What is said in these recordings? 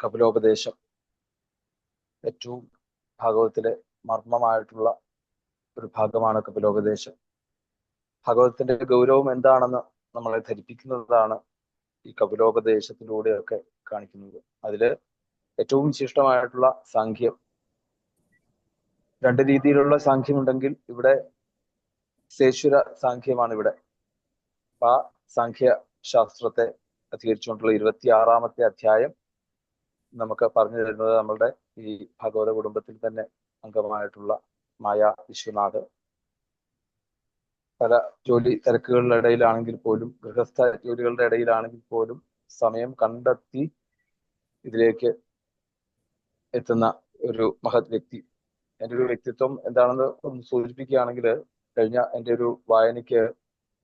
കപിലോപദേശം ഏറ്റവും ഭാഗവത്തിലെ മർമ്മമായിട്ടുള്ള ഒരു ഭാഗമാണ് കപിലോപദേശം. ഭാഗവതത്തിന്റെ ഗൗരവം എന്താണെന്ന് നമ്മളെ ധരിപ്പിക്കുന്നതാണ് ഈ കപിലോപദേശത്തിലൂടെയൊക്കെ കാണിക്കുന്നത്. അതില് ഏറ്റവും വിശിഷ്ടമായിട്ടുള്ള സാഖ്യം, രണ്ട് രീതിയിലുള്ള സാഖ്യമുണ്ടെങ്കിൽ ഇവിടെ സേശ്വര സാഖ്യമാണ് ഇവിടെ. ആ സാഖ്യ ശാസ്ത്രത്തെ അധികരിച്ചുകൊണ്ടുള്ള 26-ാമത്തെ അധ്യായം നമുക്ക് പറഞ്ഞു തരുന്നത് നമ്മളുടെ ഈ ഭാഗവത കുടുംബത്തിൽ തന്നെ അംഗമായിട്ടുള്ള മായ വിശ്വനാഥ്. പല ജോലി തിരക്കുകളുടെ ഇടയിലാണെങ്കിൽ പോലും, ഗൃഹസ്ഥ ജോലികളുടെ ഇടയിലാണെങ്കിൽ പോലും സമയം കണ്ടെത്തി ഇതിലേക്ക് എത്തുന്ന ഒരു മഹത് വ്യക്തി. എൻ്റെ ഒരു വ്യക്തിത്വം എന്താണെന്ന് ഒന്ന് സൂചിപ്പിക്കുകയാണെങ്കിൽ, കഴിഞ്ഞ എൻ്റെ ഒരു വായനയ്ക്ക്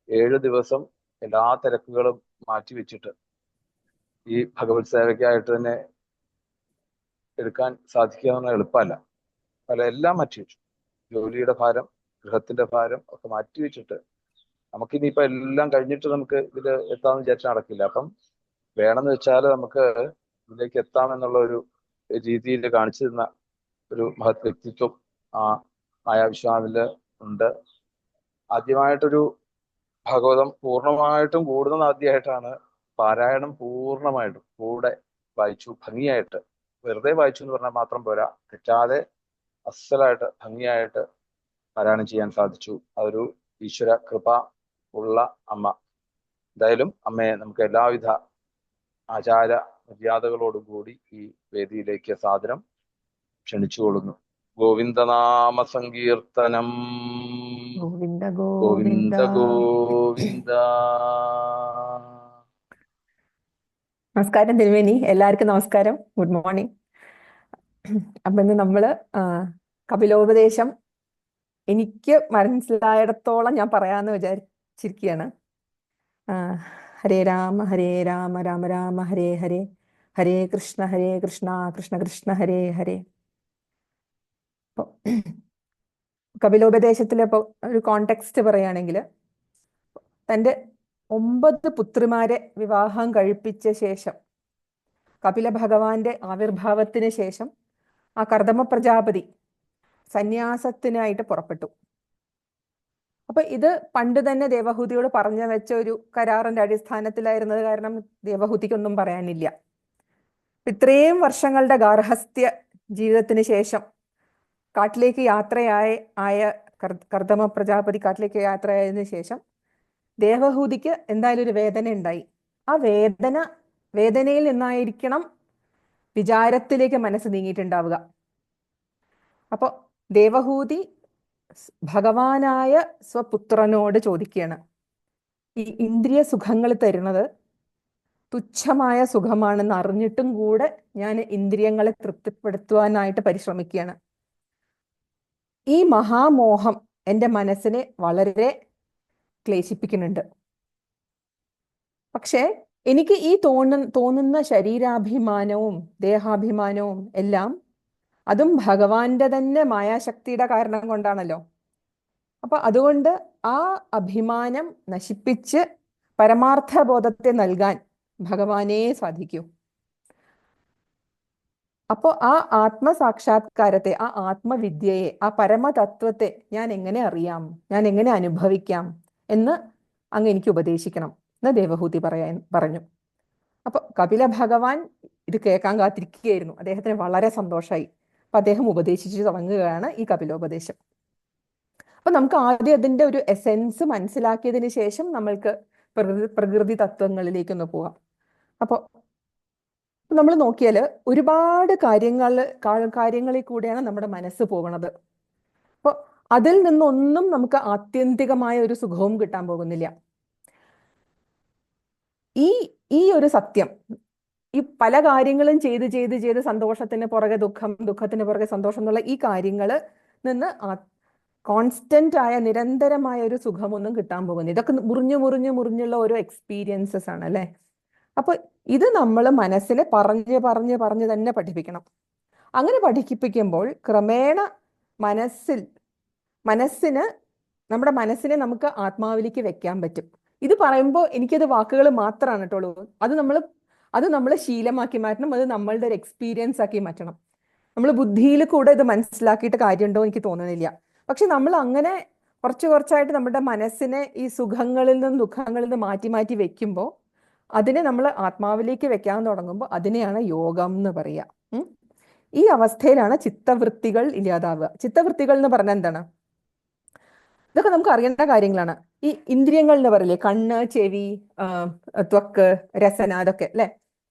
7 ദിവസം എല്ലാ തിരക്കുകളും മാറ്റിവെച്ചിട്ട് ഈ ഭഗവത് സേവയ്ക്കായിട്ട് തന്നെ എടുക്കാൻ സാധിക്കുക എന്ന് എളുപ്പമല്ല. എല്ലാം മാറ്റിവെച്ചു. ജോലിയുടെ ഭാരം, ഗൃഹത്തിന്റെ ഭാരം ഒക്കെ മാറ്റിവെച്ചിട്ട് നമുക്കിനിയിപ്പോ എല്ലാം കഴിഞ്ഞിട്ട് നമുക്ക് ഇതിൽ എത്താമെന്ന് വിചാരിച്ചാൽ നടക്കില്ല. അപ്പം വേണമെന്ന് വെച്ചാൽ നമുക്ക് ഇതിലേക്ക് എത്താം എന്നുള്ള ഒരു രീതിയിൽ കാണിച്ചു തന്ന ഒരു മഹത് വ്യക്തിത്വം ആ മായാവിശ്വനാഥില് ഉണ്ട്. ആദ്യമായിട്ടൊരു ഭാഗവതം പൂർണ്ണമായിട്ടും കൂടുന്നത് ആദ്യമായിട്ടാണ്. പാരായണം പൂർണ്ണമായിട്ടും കൂടെ വായിച്ചു, ഭംഗിയായിട്ട്. വെറുതെ വായിച്ചു എന്ന് പറഞ്ഞാൽ മാത്രം പോരാ, തെറ്റാതെ അസലായിട്ട് ഭംഗിയായിട്ട് പാരായണം ചെയ്യാൻ സാധിച്ചു. അതൊരു ഈശ്വര കൃപ ഉള്ള അമ്മ. എന്തായാലും അമ്മയെ നമുക്ക് എല്ലാവിധ ആചാര മര്യാദകളോടും കൂടി ഈ വേദിയിലേക്ക് സാദരം ക്ഷണിച്ചുകൊള്ളുന്നു. ഗോവിന്ദനാമ സങ്കീർത്തനം. ഗോവിന്ദ ഗോവിന്ദ ഗോവിന്ദ. ഗോവിന്ദ. നമസ്കാരം തിരുമേനി, എല്ലാവർക്കും നമസ്കാരം. Good morning. അപ്പൊ ഇന്ന് നമ്മള് കപിലോപദേശം എനിക്ക് മനസ്സിലായിടത്തോളം ഞാൻ പറയാന്ന് വിചാരിച്ചിരിക്കുകയാണ്. ഹരേ രാമ രാമ രാമ ഹരേ ഹരേ, ഹരേ കൃഷ്ണ കൃഷ്ണ കൃഷ്ണ ഹരേ ഹരേ. അപ്പൊ കപിലോപദേശത്തിലെ ഇപ്പൊ ഒരു കോണ്ടെക്സ്റ്റ് പറയുകയാണെങ്കിൽ, തൻ്റെ 9 പുത്രിമാരെ വിവാഹം കഴിപ്പിച്ച ശേഷം, കപില ഭഗവാന്റെ ആവിർഭാവത്തിന് ശേഷം ആ കർദമ പ്രജാപതി സന്യാസത്തിനായിട്ട് പുറപ്പെട്ടു. അപ്പൊ ഇത് പണ്ട് തന്നെ ദേവഹൂതിയോട് പറഞ്ഞു വെച്ച ഒരു കരാറിന്റെ അടിസ്ഥാനത്തിലായിരുന്നത് കാരണം ദേവഹൂതിക്കൊന്നും പറയാനില്ല. ഇത്രയും വർഷങ്ങളുടെ ഗാർഹസ്ഥ്യ ജീവിതത്തിന് ശേഷം കാട്ടിലേക്ക് യാത്രയായ കർദമ പ്രജാപതി കാട്ടിലേക്ക് യാത്രയായതിനു ശേഷം ദേവഹൂതിക്ക് എന്തായാലും ഒരു വേദന ഉണ്ടായി. ആ വേദനയിൽ നിന്നായിരിക്കണം വിചാരത്തിലേക്ക് മനസ്സ് നീങ്ങിയിട്ടുണ്ടാവുക. അപ്പോൾ ദേവഹൂതി ഭഗവാനായ സ്വപുത്രനോട് ചോദിക്കുകയാണ്, ഈ ഇന്ദ്രിയ സുഖങ്ങൾ തരുന്നത് തുച്ഛമായ സുഖമാണെന്ന് അറിഞ്ഞിട്ടും കൂടെ ഞാൻ ഇന്ദ്രിയങ്ങളെ തൃപ്തിപ്പെടുത്തുവാനായിട്ട് പരിശ്രമിക്കുകയാണ്. ഈ മഹാമോഹം എൻ്റെ മനസ്സിനെ വളരെ ക്ലേശിപ്പിക്കുന്നുണ്ട്. പക്ഷേ എനിക്ക് ഈ തോന്നുന്ന ശരീരാഭിമാനവും ദേഹാഭിമാനവും എല്ലാം അതും ഭഗവാന്റെ തന്നെ മായാശക്തിയുടെ കാരണം കൊണ്ടാണല്ലോ. അപ്പൊ അതുകൊണ്ട് ആ അഭിമാനം നശിപ്പിച്ച് പരമാർത്ഥ ബോധത്തെ നൽകാൻ ഭഗവാനേ സാധിക്കൂ. അപ്പോൾ ആ ആത്മസാക്ഷാത്കാരത്തെ, ആ ആത്മവിദ്യയെ, ആ പരമതത്വത്തെ ഞാൻ എങ്ങനെ അറിയാം, ഞാൻ എങ്ങനെ അനുഭവിക്കാം എന്ന് അങ്ങ് എനിക്ക് ഉപദേശിക്കണം എന്ന് ദേവഹൂതി പറഞ്ഞു. അപ്പൊ കപില ഭഗവാൻ ഇത് കേൾക്കാൻ കാത്തിരിക്കുകയായിരുന്നു. അദ്ദേഹത്തിന് വളരെ സന്തോഷമായി. അപ്പൊ അദ്ദേഹം ഉപദേശിച്ചു തുടങ്ങുകയാണ് ഈ കപിലോപദേശം. അപ്പൊ നമുക്ക് ആദ്യം അതിന്റെ ഒരു എസെൻസ് മനസ്സിലാക്കിയതിന് ശേഷം നമ്മൾക്ക് പ്രകൃതി തത്വങ്ങളിലേക്കൊന്ന് പോവാം. അപ്പൊ നമ്മൾ നോക്കിയാൽ ഒരുപാട് കാര്യങ്ങളിൽ കൂടെയാണ് നമ്മുടെ മനസ്സ് പോകുന്നത്. അപ്പോൾ അതിൽ നിന്നൊന്നും നമുക്ക് ആത്യന്തികമായ ഒരു സുഖവും കിട്ടാൻ പോകുന്നില്ല. ഈ ഒരു സത്യം, ഈ പല കാര്യങ്ങളും ചെയ്ത് സന്തോഷത്തിന് പുറകെ ദുഃഖം, ദുഃഖത്തിന് പുറകെ സന്തോഷം എന്നുള്ള ഈ കാര്യങ്ങൾ നിന്ന് കോൺസ്റ്റന്റ് ആയ നിരന്തരമായ ഒരു സുഖമൊന്നും കിട്ടാൻ പോകുന്നില്ല. ഇതൊക്കെ മുറിഞ്ഞുള്ള ഓരോ എക്സ്പീരിയൻസസ് ആണ് അല്ലേ. അപ്പൊ ഇത് നമ്മൾ മനസ്സിനെ പറഞ്ഞ് തന്നെ പഠിപ്പിക്കണം. അങ്ങനെ പഠിപ്പിക്കുമ്പോൾ ക്രമേണ നമ്മുടെ മനസ്സിനെ നമുക്ക് ആത്മാവിലേക്ക് വെക്കാൻ പറ്റും. ഇത് പറയുമ്പോൾ എനിക്കത് വാക്കുകൾ മാത്രമാണ് കേട്ടോളൂ. അത് നമ്മൾ അത് നമ്മൾ ശീലമാക്കി മാറ്റണം, അത് നമ്മളുടെ ഒരു എക്സ്പീരിയൻസ് ആക്കി മാറ്റണം. നമ്മൾ ബുദ്ധിയിൽ കൂടെ ഇത് മനസ്സിലാക്കിയിട്ട് കാര്യമുണ്ടോ എനിക്ക് തോന്നുന്നില്ല. പക്ഷെ നമ്മൾ അങ്ങനെ കുറച്ച് കുറച്ചായിട്ട് നമ്മുടെ മനസ്സിനെ ഈ സുഖങ്ങളിൽ നിന്നും ദുഃഖങ്ങളിൽ നിന്നും മാറ്റി മാറ്റി വെക്കുമ്പോൾ, അതിനെ നമ്മൾ ആത്മാവിലേക്ക് വെക്കാൻ തുടങ്ങുമ്പോൾ അതിനെയാണ് യോഗം എന്ന് പറയുക. ഈ അവസ്ഥയിലാണ് ചിത്തവൃത്തികൾ ഇല്ലാതാവുക. ചിത്തവൃത്തികൾ എന്ന് പറഞ്ഞാൽ എന്താണ്? ഇതൊക്കെ നമുക്ക് അറിയേണ്ട കാര്യങ്ങളാണ്. ഈ ഇന്ദ്രിയങ്ങൾ എന്ന് പറയില്ലേ, കണ്ണ്, ചെവി, ത്വക്ക്, രസന, അതൊക്കെ അല്ലെ,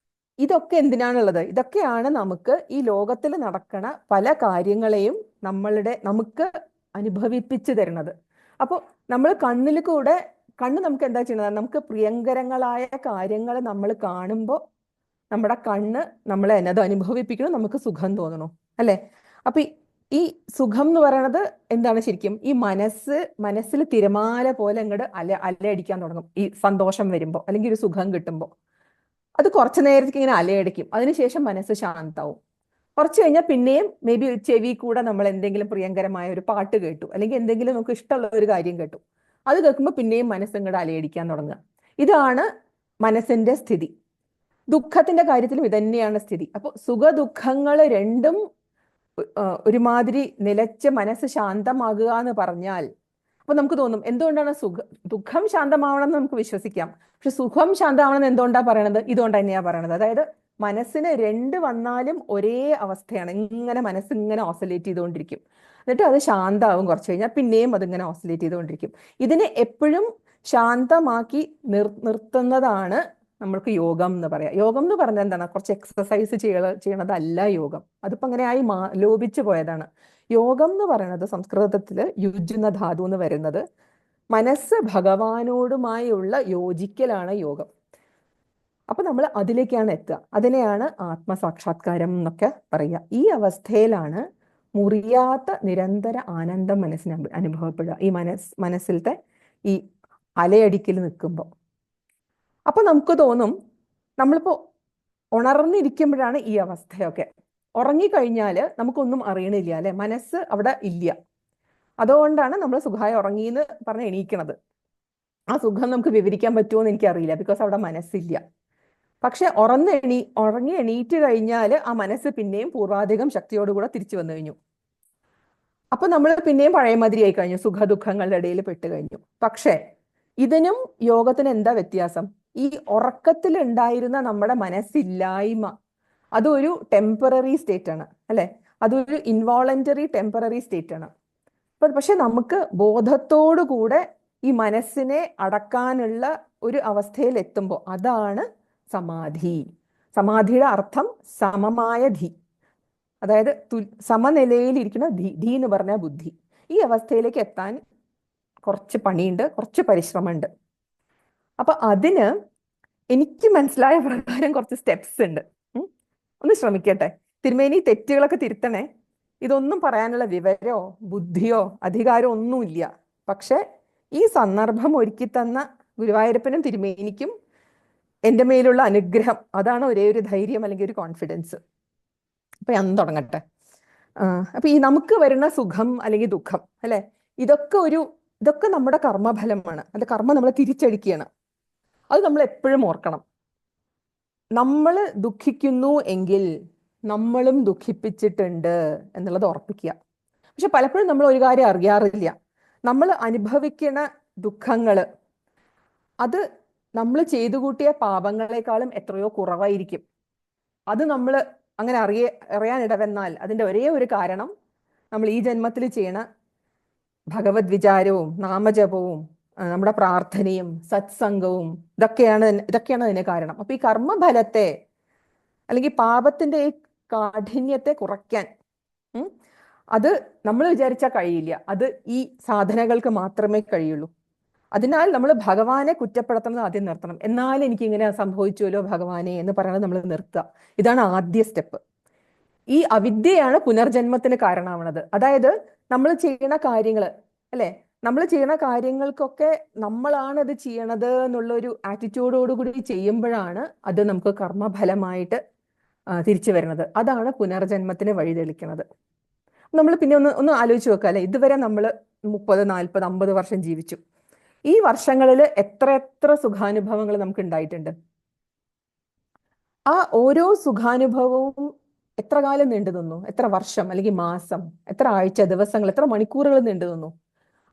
ഇതൊക്കെ എന്തിനാണുള്ളത്? ഇതൊക്കെയാണ് നമുക്ക് ഈ ലോകത്തിൽ നടക്കണ പല കാര്യങ്ങളെയും നമുക്ക് അനുഭവിപ്പിച്ചു തരുന്നത്. അപ്പോൾ നമ്മൾ കണ്ണിൽ കൂടെ, കണ്ണ് നമുക്ക് എന്താ ചെയ്യുന്നത്? നമുക്ക് പ്രിയങ്കരങ്ങളായ കാര്യങ്ങൾ നമ്മൾ കാണുമ്പോൾ നമ്മുടെ കണ്ണ് നമ്മളെ എന്നത് അനുഭവിപ്പിക്കണം, നമുക്ക് സുഖം തോന്നണു അല്ലെ. അപ്പൊ ഈ സുഖം എന്ന് പറയുന്നത് എന്താണ് ശരിക്കും? ഈ മനസ്സിൽ തിരമാല പോലെ അങ്ങോട്ട് അലയടിക്കാൻ തുടങ്ങും ഈ സന്തോഷം വരുമ്പോൾ, അല്ലെങ്കിൽ ഒരു സുഖം കിട്ടുമ്പോൾ. അത് കുറച്ചു നേരത്തേക്ക് ഇങ്ങനെ അലയടിക്കും, അതിനുശേഷം മനസ്സ് ശാന്താവും. കുറച്ച് കഴിഞ്ഞാൽ പിന്നെയും മേ ബി ചെവി കൂടെ നമ്മൾ എന്തെങ്കിലും പ്രിയങ്കരമായ ഒരു പാട്ട് കേട്ടു, അല്ലെങ്കിൽ എന്തെങ്കിലും നമുക്ക് ഇഷ്ടമുള്ള ഒരു കാര്യം കേട്ടു, അത് കേൾക്കുമ്പോൾ പിന്നെയും മനസ്സ് ഇങ്ങോട്ട് അലയടിക്കാൻ തുടങ്ങുക. ഇതാണ് മനസ്സിന്റെ സ്ഥിതി. ദുഃഖത്തിന്റെ കാര്യത്തിലും ഇതന്നെയാണ് സ്ഥിതി. അപ്പോൾ സുഖ ദുഃഖങ്ങൾ രണ്ടും ഒരുമാതിരി നിലച്ച് മനസ്സ് ശാന്തമാകുക എന്ന് പറഞ്ഞാൽ, അപ്പൊ നമുക്ക് തോന്നും എന്തുകൊണ്ടാണ് ദുഃഖം ശാന്തമാവണം എന്ന് നമുക്ക് വിശ്വസിക്കാം, പക്ഷെ സുഖം ശാന്തമാവണം എന്തുകൊണ്ടാ പറയണത്? ഇതുകൊണ്ട് തന്നെയാ പറയണത്. അതായത് മനസ്സിന് രണ്ട് വന്നാലും ഒരേ അവസ്ഥയാണ്, ഇങ്ങനെ മനസ്സ് ഇങ്ങനെ ഓസിലേറ്റ് ചെയ്തുകൊണ്ടിരിക്കും. എന്നിട്ട് അത് ശാന്തമാവും, കുറച്ച് കഴിഞ്ഞാൽ പിന്നെയും അതിങ്ങനെ ഓസിലേറ്റ് ചെയ്തുകൊണ്ടിരിക്കും. ഇതിനെ എപ്പോഴും ശാന്തമാക്കി നിർത്തുന്നതാണ് നമ്മൾക്ക് യോഗം എന്ന് പറയാം. യോഗം എന്ന് പറഞ്ഞാൽ എന്താണ്? കുറച്ച് എക്സസൈസ് ചെയ്യണതല്ല യോഗം. അതിപ്പോ അങ്ങനെ ആയി ലോപിച്ചു പോയതാണ്. യോഗം എന്ന് പറയുന്നത് സംസ്കൃതത്തിൽ യുജ് എന്ന ധാതു എന്ന് വരുന്നത് മനസ്സ് ഭഗവാനോടുമായുള്ള യോജിക്കലാണ് യോഗം. അപ്പൊ നമ്മൾ അതിലേക്കാണ് എത്തുക. അതിനെയാണ് ആത്മസാക്ഷാത്കാരം എന്നൊക്കെ പറയുക. ഈ അവസ്ഥയിലാണ് മുറിയാത്ത നിരന്തര ആനന്ദം മനസ്സിന് അനുഭവപ്പെടുക, ഈ മനസ്സിലത്തെ ഈ അലയടിക്കൽ നിൽക്കുമ്പോൾ. അപ്പൊ നമുക്ക് തോന്നും നമ്മളിപ്പോ ഉണർന്നിരിക്കുമ്പോഴാണ് ഈ അവസ്ഥയൊക്കെ. ഉറങ്ങിക്കഴിഞ്ഞാൽ നമുക്കൊന്നും അറിയണില്ല അല്ലെ, മനസ്സ് അവിടെ ഇല്ല. അതുകൊണ്ടാണ് നമ്മൾ സുഖമായി ഉറങ്ങിയെന്ന് പറഞ്ഞ് എണീക്കണത്. ആ സുഖം നമുക്ക് വിവരിക്കാൻ പറ്റുമോ എന്ന് എനിക്കറിയില്ല, ബിക്കോസ് അവിടെ മനസ്സില്ല. പക്ഷെ ഉറങ്ങി എണീറ്റ് കഴിഞ്ഞാൽ ആ മനസ്സ് പിന്നെയും പൂർവാധികം ശക്തിയോടുകൂടെ തിരിച്ചു വന്നു കഴിഞ്ഞു. അപ്പൊ നമ്മൾ പിന്നെയും പഴയ മാതിരി ആയി കഴിഞ്ഞു, സുഖ ദുഃഖങ്ങളുടെ ഇടയിൽ പെട്ട് കഴിഞ്ഞു. പക്ഷെ ഇതിനും യോഗത്തിന് എന്താ വ്യത്യാസം? ഈ ഉറക്കത്തിൽ ഉണ്ടായിരുന്ന നമ്മുടെ മനസ്സില്ലായ്മ അതൊരു ടെമ്പററി സ്റ്റേറ്റ് ആണ് അല്ലെ, അതൊരു ഇൻവോളണ്ടറി ടെമ്പററി സ്റ്റേറ്റ് ആണ്. പക്ഷെ നമുക്ക് ബോധത്തോടു കൂടെ ഈ മനസ്സിനെ അടക്കാനുള്ള ഒരു അവസ്ഥയിൽ എത്തുമ്പോൾ അതാണ് സമാധി. സമാധിയുടെ അർത്ഥം സമമായ ധി, അതായത് സമനിലയിലിരിക്കുന്ന ധി എന്ന് പറഞ്ഞ ബുദ്ധി. ഈ അവസ്ഥയിലേക്ക് എത്താൻ കുറച്ച് പണിയുണ്ട്, കുറച്ച് പരിശ്രമമുണ്ട്. അപ്പൊ അതിന് എനിക്ക് മനസ്സിലായ പ്രകാരം കുറച്ച് സ്റ്റെപ്സ് ഉണ്ട്. ഒന്ന് ശ്രമിക്കട്ടെ. തിരുമേനി തെറ്റുകളൊക്കെ തിരുത്തണേ. ഇതൊന്നും പറയാനുള്ള വിവരോ ബുദ്ധിയോ അധികാരമോ ഒന്നുമില്ല. പക്ഷെ ഈ സന്ദർഭം ഒരുക്കി തന്ന ഗുരുവായൂരപ്പനും തിരുമേനിക്കും എൻ്റെ മേലുള്ള അനുഗ്രഹം, അതാണ് ഒരേ ഒരു ധൈര്യം അല്ലെങ്കിൽ ഒരു കോൺഫിഡൻസ്. അപ്പൊ ഞാൻ തുടങ്ങട്ടെ. അപ്പൊ ഈ നമുക്ക് വരുന്ന സുഖം അല്ലെങ്കിൽ ദുഃഖം അല്ലെ, ഇതൊക്കെ നമ്മുടെ കർമ്മഫലമാണ്. അത് കർമ്മം നമ്മളെ തിരിച്ചടിക്കുകയാണ്. അത് നമ്മൾ എപ്പോഴും ഓർക്കണം. നമ്മൾ ദുഃഖിക്കുന്നു എങ്കിൽ നമ്മളും ദുഃഖിപ്പിച്ചിട്ടുണ്ട് എന്നുള്ളത് ഉറപ്പിക്കുക. പക്ഷെ പലപ്പോഴും നമ്മൾ ഒരു കാര്യം അറിയാറില്ല. നമ്മൾ അനുഭവിക്കുന്ന ദുഃഖങ്ങൾ അത് നമ്മൾ ചെയ്തു കൂട്ടിയ പാപങ്ങളെക്കാളും എത്രയോ കുറവായിരിക്കും. അത് നമ്മൾ അങ്ങനെ അറിയാനിടവന്നാൽ അതിൻ്റെ ഒരേ ഒരു കാരണം നമ്മൾ ഈ ജന്മത്തിൽ ചെയ്യണ ഭഗവത് വിചാരവും നാമജപവും നമ്മുടെ പ്രാർത്ഥനയും സത്സംഗവും ഇതൊക്കെയാണ് അതിന് കാരണം. അപ്പൊ ഈ കർമ്മഫലത്തെ അല്ലെങ്കിൽ പാപത്തിന്റെ ഈ കാഠിന്യത്തെ കുറയ്ക്കാൻ അത് നമ്മൾ വിചാരിച്ചാൽ കഴിയില്ല. അത് ഈ സാധനകൾക്ക് മാത്രമേ കഴിയുള്ളൂ. അതിനാൽ നമ്മൾ ഭഗവാനെ കുറ്റപ്പെടുത്തുന്നത് ആദ്യം നിർത്തണം. എന്നാലും എനിക്ക് ഇങ്ങനെ സംഭവിച്ചുവല്ലോ ഭഗവാനെ എന്ന് പറയുന്നത് നമ്മൾ നിർത്തുക. ഇതാണ് ആദ്യ സ്റ്റെപ്പ്. ഈ അവിദ്യയാണ് പുനർജന്മത്തിന് കാരണമാവുന്നത്. അതായത് നമ്മൾ ചെയ്യുന്ന കാര്യങ്ങൾ അല്ലെ, നമ്മൾ ചെയ്യുന്ന കാര്യങ്ങൾക്കൊക്കെ നമ്മളാണ് അത് ചെയ്യണത് എന്നുള്ളൊരു ആറ്റിറ്റ്യൂഡോടുകൂടി ചെയ്യുമ്പോഴാണ് അത് നമുക്ക് കർമ്മഫലമായിട്ട് തിരിച്ചു വരുന്നത്. അതാണ് പുനർജന്മത്തിന് വഴിതെളിക്കുന്നത്. നമ്മൾ പിന്നെ ഒന്ന് ആലോചിച്ച് നോക്കുക അല്ലെ, ഇതുവരെ നമ്മൾ 30, 40, 50 വർഷം ജീവിച്ചു. ഈ വർഷങ്ങളിൽ എത്ര സുഖാനുഭവങ്ങൾ നമുക്ക് ഉണ്ടായിട്ടുണ്ട്. ആ ഓരോ സുഖാനുഭവവും എത്ര കാലം നീണ്ടു നിന്നു, എത്ര വർഷം അല്ലെങ്കിൽ മാസം, എത്ര ആഴ്ച, ദിവസങ്ങൾ, എത്ര മണിക്കൂറുകൾ നീണ്ടു നിന്നു.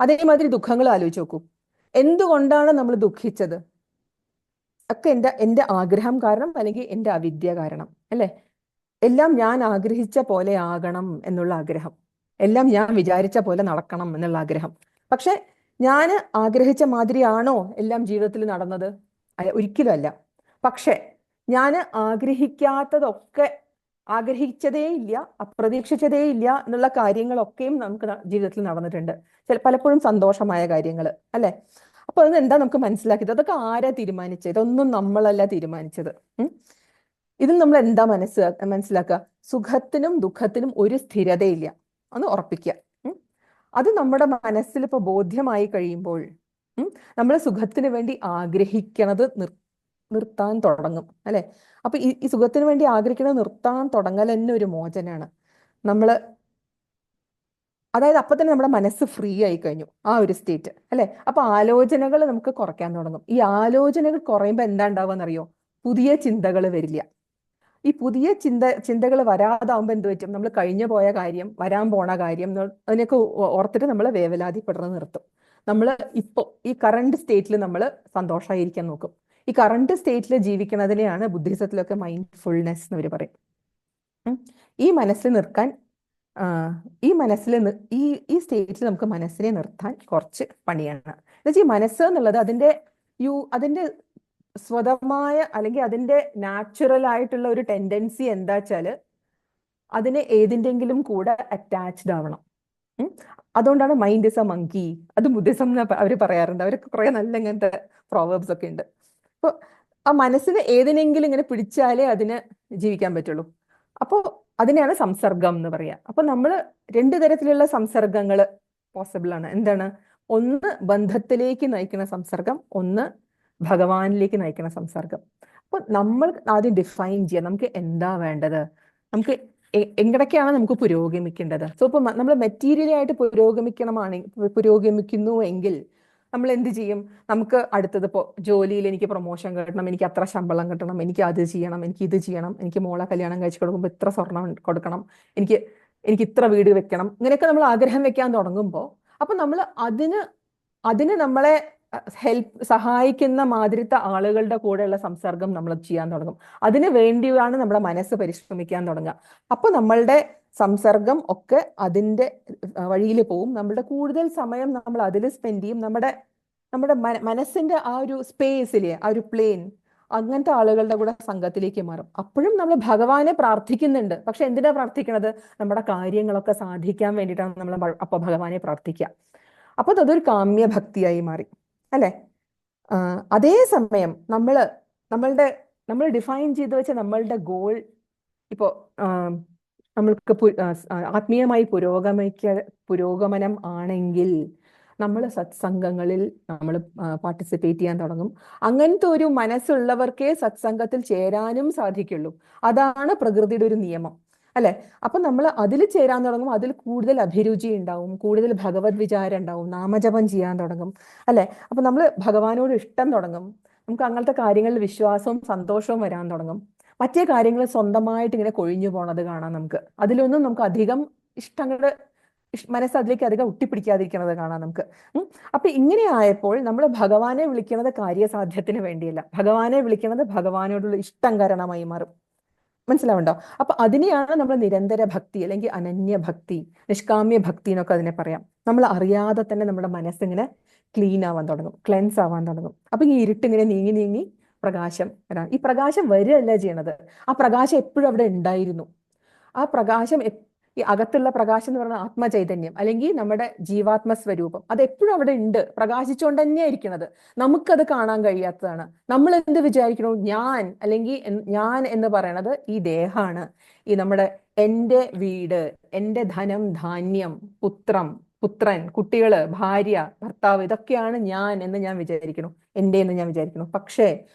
അതേമാതിരി ദുഃഖങ്ങൾ ആലോചിച്ച് നോക്കൂ. എന്തുകൊണ്ടാണ് നമ്മൾ ദുഃഖിച്ചത്? ഒക്കെ എൻ്റെ ആഗ്രഹം കാരണം അല്ലെങ്കിൽ എൻ്റെ അവിദ്യ കാരണം അല്ലേ? എല്ലാം ഞാൻ ആഗ്രഹിച്ച പോലെ ആകണം എന്നുള്ള ആഗ്രഹം, എല്ലാം ഞാൻ വിചാരിച്ച പോലെ നടക്കണം എന്നുള്ള ആഗ്രഹം. പക്ഷെ ഞാൻ ആഗ്രഹിച്ച മാതിരിയാണോ എല്ലാം ജീവിതത്തിൽ നടന്നത്? ഒരിക്കലും അല്ല. പക്ഷെ ഞാൻ ആഗ്രഹിക്കാത്തതൊക്കെ, ആഗ്രഹിച്ചതേ ഇല്ല, അപ്രതീക്ഷിച്ചതേ ഇല്ല എന്നുള്ള കാര്യങ്ങളൊക്കെയും നമുക്ക് ജീവിതത്തിൽ നടന്നിട്ടുണ്ട്. പലപ്പോഴും സന്തോഷമായ കാര്യങ്ങൾ അല്ലെ? അപ്പൊ അത് എന്താ നമുക്ക് മനസ്സിലാക്കിയത്? അതൊക്കെ ആരാ തീരുമാനിച്ചത്? ഇതൊന്നും നമ്മളല്ല തീരുമാനിച്ചത്. ഇത് നമ്മൾ എന്താ മനസ്സിലാക്കുക? സുഖത്തിനും ദുഃഖത്തിനും ഒരു സ്ഥിരതയില്ല, ഒന്ന് ഉറപ്പിക്കുക. അത് നമ്മുടെ മനസ്സിൽ ഇപ്പൊ ബോധ്യമായി കഴിയുമ്പോൾ നമ്മൾ സുഖത്തിന് വേണ്ടി ആഗ്രഹിക്കണത് നിർത്താൻ തുടങ്ങും അല്ലെ? അപ്പൊ ഈ സുഖത്തിന് വേണ്ടി ആഗ്രഹിക്കുന്നത് നിർത്താൻ തുടങ്ങൽ തന്നെ ഒരു മോചനാണ്. അതായത് അപ്പൊ തന്നെ നമ്മുടെ മനസ്സ് ഫ്രീ ആയി കഴിഞ്ഞു, ആ ഒരു സ്റ്റേറ്റ് അല്ലെ? അപ്പൊ ആലോചനകൾ നമുക്ക് കുറയ്ക്കാൻ തുടങ്ങും. ഈ ആലോചനകൾ കുറയുമ്പോൾ എന്താ ഉണ്ടാവുക? പുതിയ ചിന്തകൾ വരില്ല. ഈ പുതിയ ചിന്തകൾ വരാതാവുമ്പോൾ എന്ത് പറ്റും? നമ്മൾ കഴിഞ്ഞു പോയ കാര്യം, വരാൻ പോണ കാര്യം, അതിനൊക്കെ ഓർത്തിട്ട് നമ്മൾ വേവലാതിപ്പെടുന്നത് നിർത്തും. നമ്മൾ ഇപ്പോ ഈ കറണ്ട് സ്റ്റേറ്റിൽ നമ്മൾ സന്തോഷമായിരിക്കാൻ നോക്കും. ഈ കറണ്ട് സ്റ്റേറ്റിൽ ജീവിക്കുന്നതിനെയാണ് ബുദ്ധിസത്തിലൊക്കെ മൈൻഡ്ഫുൾനെസ് എന്ന് അവർ പറയും. ഈ മനസ്സിൽ നിർക്കാൻ ഈ സ്റ്റേറ്റിൽ നമുക്ക് മനസ്സിനെ നിർത്താൻ കുറച്ച് പണിയാണ്. എന്നുവെച്ചാൽ ഈ മനസ്സ് എന്നുള്ളത് അതിന്റെ സ്വതമായ അല്ലെങ്കിൽ അതിന്റെ നാച്ചുറൽ ആയിട്ടുള്ള ഒരു ടെൻഡൻസി എന്താ വെച്ചാല് അതിന് ഏതിൻ്റെങ്കിലും കൂടെ അറ്റാച്ച്ഡ് ആവണം. അതുകൊണ്ടാണ് മൈൻഡ് ഇസ് എ മങ്കി. അത് ബുദ്ധിസം അവർ പറയാറുണ്ട്. അവർക്ക് കുറെ നല്ല ഇങ്ങനത്തെ പ്രോവേബ്സ് ഒക്കെ ഉണ്ട്. അപ്പൊ ആ മനസ്സിന് ഏതിനെങ്കിലും ഇങ്ങനെ പിടിച്ചാലേ അതിന് ജീവിക്കാൻ പറ്റുള്ളൂ. അപ്പോൾ അതിനെയാണ് സംസർഗം എന്ന് പറയാ. അപ്പൊ നമ്മൾ രണ്ടു തരത്തിലുള്ള സംസർഗങ്ങൾ പോസിബിൾ ആണ്. എന്താണ്? ഒന്ന് ബന്ധത്തിലേക്ക് നയിക്കുന്ന സംസർഗം, ഒന്ന് ഭഗവാനിലേക്ക് നയിക്കുന്ന സംസർഗം. അപ്പൊ നമ്മൾ ആദ്യം ഡിഫൈൻ ചെയ്യാം നമുക്ക് എന്താ വേണ്ടത്, നമുക്ക് എങ്ങടൊക്കെയാണ് നമുക്ക് പുരോഗമിക്കേണ്ടത്. സോ ഇപ്പൊ നമ്മൾ മെറ്റീരിയലി ആയിട്ട് പുരോഗമിക്കുന്നു എങ്കിൽ നമ്മൾ എന്ത് ചെയ്യും? നമുക്ക് അടുത്തത് ഇപ്പോൾ ജോലിയിൽ എനിക്ക് പ്രൊമോഷൻ കിട്ടണം, എനിക്ക് അത്ര ശമ്പളം കിട്ടണം, എനിക്ക് അത് ചെയ്യണം, എനിക്ക് ഇത് ചെയ്യണം, എനിക്ക് മോളെ കല്യാണം കഴിച്ച് കൊടുക്കുമ്പോൾ ഇത്ര സ്വർണം കൊടുക്കണം, എനിക്ക് ഇത്ര വീട് വെക്കണം, ഇങ്ങനെയൊക്കെ നമ്മൾ ആഗ്രഹം വെക്കാൻ തുടങ്ങുമ്പോൾ അപ്പൊ നമ്മൾ അതിന് നമ്മളെ സഹായിക്കുന്ന മാതിരിത്തെ ആളുകളുടെ കൂടെയുള്ള സംസർഗം നമ്മൾ ചെയ്യാൻ തുടങ്ങും. അതിന് വേണ്ടിയാണ് നമ്മുടെ മനസ്സ് പരിശ്രമിക്കാൻ തുടങ്ങുക. അപ്പൊ നമ്മളുടെ സംസർഗം ഒക്കെ അതിന്റെ വഴിയിൽ പോവും. നമ്മളുടെ കൂടുതൽ സമയം നമ്മൾ അതിൽ സ്പെൻഡ് ചെയ്യും. നമ്മുടെ മനസ്സിന്റെ ആ ഒരു സ്പേസിലെ ആ ഒരു പ്ലെയിൻ അങ്ങനത്തെ ആളുകളുടെ കൂടെ സംഘത്തിലേക്ക് മാറും. അപ്പോഴും നമ്മൾ ഭഗവാനെ പ്രാർത്ഥിക്കുന്നുണ്ട്. പക്ഷെ എന്തിനാ പ്രാർത്ഥിക്കണത്? നമ്മുടെ കാര്യങ്ങളൊക്കെ സാധിക്കാൻ വേണ്ടിയിട്ടാണ് നമ്മൾ അപ്പൊ ഭഗവാനെ പ്രാർത്ഥിക്കുക. അപ്പൊ അതൊരു കാമ്യ ഭക്തിയായി മാറി അല്ലെ? അതേസമയം നമ്മൾ ഡിഫൈൻ ചെയ്ത് വെച്ച നമ്മളുടെ ഗോൾ ഇപ്പോ നമ്മൾക്ക് ആത്മീയമായി പുരോഗമനം ആണെങ്കിൽ നമ്മൾ സത്സംഗങ്ങളിൽ നമ്മൾ പാർട്ടിസിപ്പേറ്റ് ചെയ്യാൻ തുടങ്ങും. അങ്ങനത്തെ ഒരു മനസ്സുള്ളവർക്കേ സത്സംഗത്തിൽ ചേരാനും സാധിക്കുള്ളൂ. അതാണ് പ്രകൃതിയുടെ ഒരു നിയമം അല്ലെ? അപ്പൊ നമ്മൾ അതിൽ ചേരാൻ തുടങ്ങും. അതിൽ കൂടുതൽ അഭിരുചി ഉണ്ടാവും, കൂടുതൽ ഭഗവത് വിചാരം ഉണ്ടാവും, നാമജപം ചെയ്യാൻ തുടങ്ങും അല്ലെ? അപ്പൊ നമ്മൾ ഭഗവാനോട് ഇഷ്ടം തുടങ്ങും. നമുക്ക് അങ്ങനത്തെ കാര്യങ്ങളിൽ വിശ്വാസവും സന്തോഷവും വരാൻ തുടങ്ങും. മറ്റേ കാര്യങ്ങൾ സ്വന്തമായിട്ട് ഇങ്ങനെ കൊഴിഞ്ഞു പോണത് കാണാം നമുക്ക്. അതിലൊന്നും നമുക്ക് അധികം മനസ്സ് അതിലേക്ക് അധികം ഒട്ടിപ്പിടിക്കാതിരിക്കുന്നത് കാണാം നമുക്ക്. അപ്പൊ ഇങ്ങനെ ആയപ്പോൾ നമ്മൾ ഭഗവാനെ വിളിക്കുന്നത് കാര്യസാധ്യത്തിന് വേണ്ടിയല്ല, ഭഗവാനെ വിളിക്കുന്നത് ഭഗവാനോടുള്ള ഇഷ്ടം കാരണമായി മാറും. മനസ്സിലാവുണ്ടോ? അപ്പൊ അതിനെയാണ് നമ്മൾ നിരന്തര ഭക്തി അല്ലെങ്കിൽ അനന്യ ഭക്തി, നിഷ്കാമ്യ ഭക്തി എന്നൊക്കെ അതിനെ പറയാം. നമ്മൾ അറിയാതെ തന്നെ നമ്മുടെ മനസ്സിങ്ങനെ ക്ലീൻ ആവാൻ തുടങ്ങും, ക്ലെൻസ് ആവാൻ തുടങ്ങും. അപ്പൊ ഈ ഇരുട്ടിങ്ങനെ നീങ്ങി നീങ്ങി പ്രകാശം വരാം. ഈ പ്രകാശം വരികയല്ല ചെയ്യണത്, ആ പ്രകാശം എപ്പോഴും അവിടെ ഉണ്ടായിരുന്നു. ആ പ്രകാശം ഈ അകത്തുള്ള പ്രകാശം എന്ന് പറയുന്നത് ആത്മചൈതന്യം അല്ലെങ്കിൽ നമ്മുടെ ജീവാത്മ സ്വരൂപം, അത് എപ്പോഴും അവിടെ ഉണ്ട്, പ്രകാശിച്ചുകൊണ്ട് തന്നെയാണ് ഇരിക്കുന്നത്. നമുക്കത് കാണാൻ കഴിയാത്തതാണ്. നമ്മൾ എന്ത് വിചാരിക്കണു? ഞാൻ എന്ന് പറയണത് ഈ ദേഹമാണ്, ഈ നമ്മുടെ എൻ്റെ വീട്, എൻ്റെ ധനം, ധാന്യം, പുത്രൻ, കുട്ടികള്, ഭാര്യ, ഭർത്താവ്, ഇതൊക്കെയാണ് ഞാൻ എന്ന് ഞാൻ വിചാരിക്കുന്നു, എൻ്റെ എന്ന് ഞാൻ വിചാരിക്കുന്നു. പക്ഷേ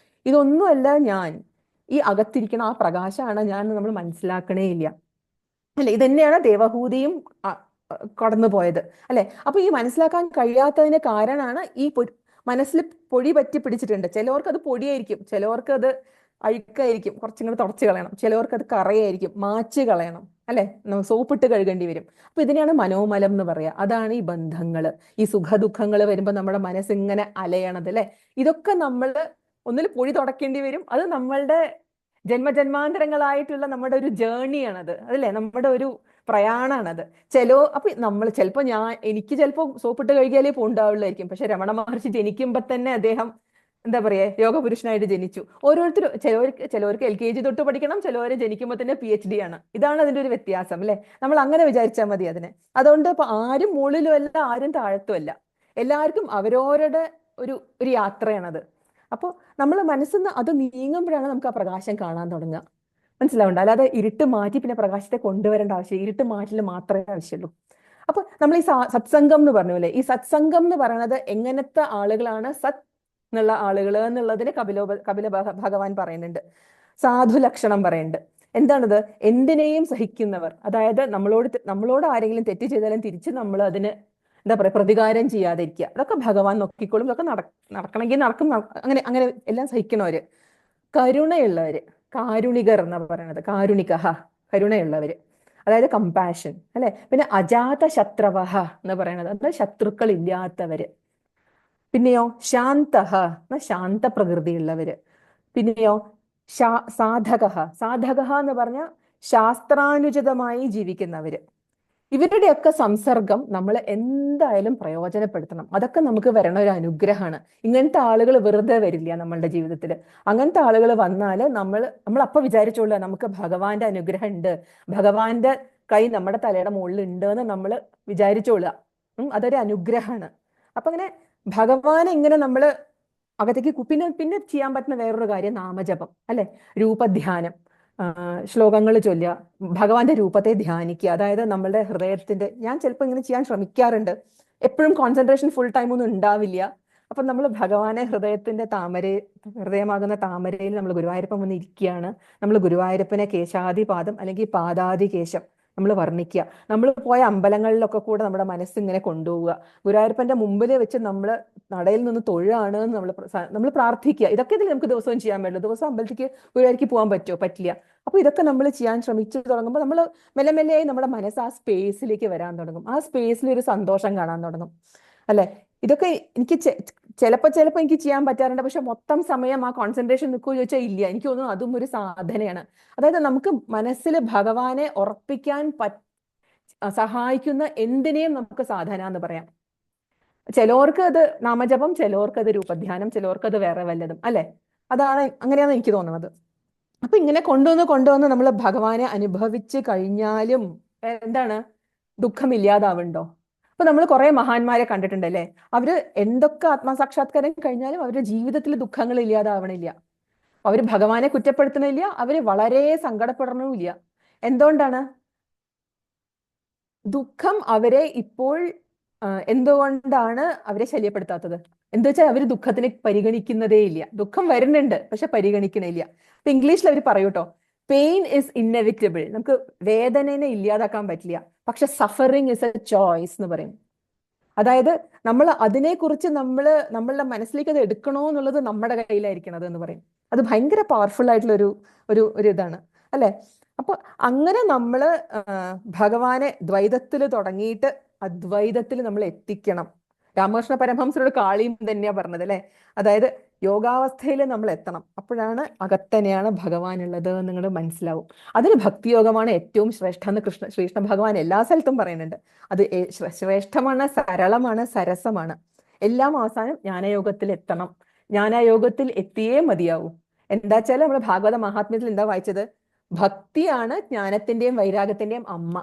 ഇതൊന്നുമല്ല ഞാൻ. ഈ അകത്തിരിക്കണ ആ പ്രകാശമാണ് ഞാൻ എന്ന് നമ്മൾ മനസ്സിലാക്കണേ ഇല്ല അല്ലെ? ഇതന്നെയാണ് ദേവഹൂതിയും കടന്നു പോയത് അല്ലെ? അപ്പൊ ഈ മനസ്സിലാക്കാൻ കഴിയാത്തതിന് കാരണമാണ് ഈ മനസ്സിൽ പൊടി പറ്റി പിടിച്ചിട്ടുണ്ട്. ചിലവർക്ക് അത് പൊടിയായിരിക്കും, ചിലവർക്ക് അത് അഴുക്കായിരിക്കും, കുറച്ചും കൂടെ തുടച്ച് കളയണം. ചിലവർക്ക് അത് കറയായിരിക്കും, മാച്ച് കളയണം, അല്ലെ? സോപ്പിട്ട് കഴുകേണ്ടി വരും. അപ്പൊ ഇതിനെയാണ് മനോമലം എന്ന് പറയാ. അതാണ് ഈ ബന്ധങ്ങള്, ഈ സുഖദുഃഖങ്ങൾ വരുമ്പോ നമ്മുടെ മനസ്സിങ്ങനെ അലയണത്, അല്ലെ? ഇതൊക്കെ നമ്മൾ ഒന്നിൽ പൊടി തുടക്കേണ്ടി വരും. അത് നമ്മളുടെ ജന്മജന്മാന്തരങ്ങളായിട്ടുള്ള നമ്മുടെ ഒരു ജേർണിയാണത്, അതല്ലേ? നമ്മുടെ ഒരു പ്രയാണാണത്. അപ്പൊ നമ്മൾ എനിക്ക് ചിലപ്പോൾ സോപ്പിട്ട് കഴുകിയാലേ ഉണ്ടാവുള്ളായിരിക്കും. പക്ഷെ രമണ മഹർഷി ജനിക്കുമ്പോ തന്നെ അദ്ദേഹം എന്താ പറയാ, യോഗപുരുഷനായിട്ട് ജനിച്ചു. ചിലവർക്ക് LKG തൊട്ട് പഠിക്കണം, ചിലവര് ജനിക്കുമ്പോൾ തന്നെ PhD ആണ്. ഇതാണ് അതിന്റെ ഒരു വ്യത്യാസം, അല്ലെ? നമ്മൾ അങ്ങനെ വിചാരിച്ചാൽ മതി അതിനെ. അതുകൊണ്ട് ഇപ്പൊ ആരും മുകളിലും അല്ല, ആരും താഴത്തും അല്ല. എല്ലാവർക്കും അവരവരുടെ ഒരു ഒരു യാത്രയാണത്. അപ്പോൾ നമ്മൾ മനസ്സിന്ന് അത് നീങ്ങുമ്പോഴാണ് നമുക്ക് ആ പ്രകാശം കാണാൻ തുടങ്ങുക. മനസ്സിലാവുണ്ട്? അല്ലാതെ ഇരുട്ട് മാറ്റി പിന്നെ പ്രകാശത്തെ കൊണ്ടുവരേണ്ട ആവശ്യം, ഇരുട്ട് മാറ്റൽ മാത്രമേ ആവശ്യമുള്ളൂ. അപ്പൊ നമ്മൾ ഈ സത്സംഗം എന്ന് പറഞ്ഞു, അല്ലേ? ഈ സത്സംഗം എന്ന് പറയുന്നത് എങ്ങനത്തെ ആളുകളാണ് സത് എന്നുള്ള ആളുകൾ എന്നുള്ളതിന് കപില ഭഗവാൻ പറയുന്നുണ്ട്. സാധു ലക്ഷണം പറയുന്നുണ്ട്. എന്താണിത്? എന്തിനേയും സഹിക്കുന്നവർ. അതായത് നമ്മളോട് ആരെങ്കിലും തെറ്റ് ചെയ്താലും തിരിച്ച് നമ്മൾ അതിന് എന്താ പറയാ, പ്രതികാരം ചെയ്യാതിരിക്കുക. അതൊക്കെ ഭഗവാൻ നോക്കിക്കോളും. ഇതൊക്കെ നടക്കണമെങ്കിൽ നടക്കും. അങ്ങനെ അങ്ങനെ എല്ലാം സഹിക്കണവര്. കരുണയുള്ളവര്, കാരുണികർ എന്നാ പറയണത്. കാരുണികഹ, കരുണയുള്ളവര്, അതായത് കമ്പാഷൻ, അല്ലെ? പിന്നെ അജാത ശത്രവഹ എന്ന് പറയണത്, അതായത് ശത്രുക്കൾ ഇല്ലാത്തവര്. പിന്നെയോ ശാന്തഹ, ശാന്ത പ്രകൃതിയുള്ളവര്. പിന്നെയോ സാധകഹ, സാധകഹ എന്ന് പറഞ്ഞ ശാസ്ത്രാനുചിതമായി ജീവിക്കുന്നവര്. ഇവരുടെയൊക്കെ സംസർഗം നമ്മൾ എന്തായാലും പ്രയോജനപ്പെടുത്തണം. അതൊക്കെ നമുക്ക് വരണ ഒരു അനുഗ്രഹമാണ്. ഇങ്ങനത്തെ ആളുകൾ വെറുതെ വരില്ല നമ്മളുടെ ജീവിതത്തിൽ. അങ്ങനത്തെ ആളുകൾ വന്നാൽ നമ്മൾ അപ്പൊ വിചാരിച്ചോളുക നമുക്ക് ഭഗവാന്റെ അനുഗ്രഹം ഉണ്ട്, ഭഗവാന്റെ കൈ നമ്മുടെ തലയുടെ മുകളിൽ ഉണ്ട് എന്ന് നമ്മൾ വിചാരിച്ചോളുക. അതൊരു അനുഗ്രഹമാണ്. അപ്പൊ അങ്ങനെ ഭഗവാനെ ഇങ്ങനെ നമ്മൾ അകത്തേക്ക് പിന്നെ ചെയ്യാൻ പറ്റുന്ന വേറൊരു കാര്യം നാമജപം, അല്ലെ? രൂപധ്യാനം, ശ്ലോകങ്ങൾ ചൊല്ലുക, ഭഗവാന്റെ രൂപത്തെ ധ്യാനിക്കുക. അതായത് നമ്മളുടെ ഹൃദയത്തിന്റെ, ഞാൻ ചിലപ്പോൾ ഇങ്ങനെ ചെയ്യാൻ ശ്രമിക്കാറുണ്ട്. എപ്പോഴും കോൺസെൻട്രേഷൻ ഫുൾ ടൈം ഒന്നും ഉണ്ടാവില്ല. അപ്പൊ നമ്മൾ ഭഗവാനെ ഹൃദയമാകുന്ന താമരയിൽ നമ്മൾ ഗുരുവായൂരപ്പൻ വന്ന് ഇരിക്കുകയാണ്. നമ്മൾ ഗുരുവായൂരപ്പനെ കേശാദിപാദം അല്ലെങ്കിൽ പാദാദി കേശം നമ്മൾ വർണ്ണിക്കുക. നമ്മൾ പോയ അമ്പലങ്ങളിലൊക്കെ കൂടെ നമ്മുടെ മനസ്സിങ്ങനെ കൊണ്ടുപോവുക. ഗുരുവായൂരപ്പന്റെ മുമ്പിൽ വെച്ച് നമ്മൾ നടയിൽ നിന്ന് തൊഴുകയാണ് എന്ന് നമ്മൾ പ്രാർത്ഥിക്കുക. ഇതൊക്കെ ഇതിൽ നമുക്ക് ദിവസവും ചെയ്യാൻ പറ്റുള്ളൂ. ദിവസം അമ്പലത്തിലേക്ക് ഗുരുവായൂർക്ക് പോകാൻ പറ്റുമോ? പറ്റില്ല. അപ്പൊ ഇതൊക്കെ നമ്മൾ ചെയ്യാൻ ശ്രമിച്ചു തുടങ്ങുമ്പോൾ നമ്മൾ മെല്ലെ മെല്ലെയായി നമ്മുടെ മനസ്സ് ആ സ്പേസിലേക്ക് വരാൻ തുടങ്ങും. ആ സ്പേസിൽ ഒരു സന്തോഷം കാണാൻ തുടങ്ങും, അല്ലെ? ഇതൊക്കെ എനിക്ക് ചിലപ്പോ എനിക്ക് ചെയ്യാൻ പറ്റാറുണ്ട്. പക്ഷെ മൊത്തം സമയം ആ കോൺസെൻട്രേഷൻ നിൽക്കുമോ ചോദിച്ചാൽ ഇല്ല. എനിക്ക് തോന്നുന്നു അതും ഒരു സാധനയാണ്. അതായത് നമുക്ക് മനസ്സിൽ ഭഗവാനെ ഉറപ്പിക്കാൻ സഹായിക്കുന്ന എന്തിനേയും നമുക്ക് സാധന എന്ന് പറയാം. ചിലവർക്ക് അത് നാമജപം, ചിലവർക്ക് അത് രൂപധ്യാനം, ചിലവർക്ക് അത് വേറെ വല്ലതും, അല്ലെ? അങ്ങനെയാണ് എനിക്ക് തോന്നുന്നത്. അപ്പൊ ഇങ്ങനെ കൊണ്ടുവന്ന് നമ്മൾ ഭഗവാനെ അനുഭവിച്ച് കഴിഞ്ഞാലും എന്താണ്, ദുഃഖമില്ലാതാവുണ്ടോ? അപ്പൊ നമ്മൾ കുറെ മഹാന്മാരെ കണ്ടിട്ടുണ്ടല്ലേ? അവര് എന്തൊക്കെ ആത്മസാക്ഷാത്കാരം കഴിഞ്ഞാലും അവരുടെ ജീവിതത്തിൽ ദുഃഖങ്ങൾ ഇല്ലാതാവണില്ല. അവര് ഭഗവാനെ കുറ്റപ്പെടുത്തണില്ല, അവര് വളരെ സങ്കടപ്പെടണമില്ല. എന്തുകൊണ്ടാണ്? ദുഃഖം അവരെ ഇപ്പോൾ എന്തുകൊണ്ടാണ് അവരെ ശല്യപ്പെടുത്താത്തത്? എന്താ വെച്ചാൽ അവര് ദുഃഖത്തിനെ പരിഗണിക്കുന്നതേ ഇല്ല. ദുഃഖം വരുന്നുണ്ട്, പക്ഷെ പരിഗണിക്കണില്ല. ഇപ്പൊ ഇംഗ്ലീഷിൽ അവർ പറയൂട്ടോ, പെയിൻ ഇസ് ഇന്നെവിറ്റബിൾ. നമുക്ക് വേദനനെ ഇല്ലാതാക്കാൻ പറ്റില്ല, പക്ഷെ സഫറിങ് ഇസ് എ ചോയ്സ് എന്ന് പറയും. അതായത് നമ്മൾ അതിനെക്കുറിച്ച് നമ്മളുടെ മനസ്സിലേക്ക് അത് എടുക്കണോ എന്നുള്ളത് നമ്മുടെ കയ്യിലായിരിക്കണത് എന്ന് പറയും. അത് ഭയങ്കര പവർഫുൾ ആയിട്ടുള്ള ഒരു ഇതാണ്, അല്ലെ? അപ്പൊ അങ്ങനെ നമ്മള് ഭഗവാനെ ദ്വൈതത്തിൽ തുടങ്ങിയിട്ട് അദ്വൈതത്തിൽ നമ്മൾ എത്തിക്കണം. രാമകൃഷ്ണ പരമഹംസരോട് കാളിയും തന്നെയാ പറഞ്ഞത്, അല്ലെ? അതായത് യോഗാവസ്ഥയിൽ നമ്മൾ എത്തണം. അപ്പോഴാണ് അകത്തന്നെയാണ് ഭഗവാൻ ഉള്ളത് എന്ന് നിങ്ങൾ മനസ്സിലാവും. അതിന് ഭക്തിയോഗമാണ് ഏറ്റവും ശ്രേഷ്ഠം എന്ന് ശ്രീകൃഷ്ണ ഭഗവാൻ എല്ലാ സ്ഥലത്തും പറയുന്നുണ്ട്. അത് ശ്രേഷ്ഠമാണ്, സരളമാണ്, സരസമാണ്. എല്ലാം അവസാനം ജ്ഞാനയോഗത്തിൽ എത്തണം. ജ്ഞാനയോഗത്തിൽ എത്തിയേ മതിയാവൂ. എന്താ വെച്ചാൽ നമ്മൾ ഭാഗവത മഹാത്മ്യത്തിൽ എന്താ വായിച്ചത്? ഭക്തിയാണ് ജ്ഞാനത്തിന്റെയും വൈരാഗ്യത്തിന്റെയും അമ്മ,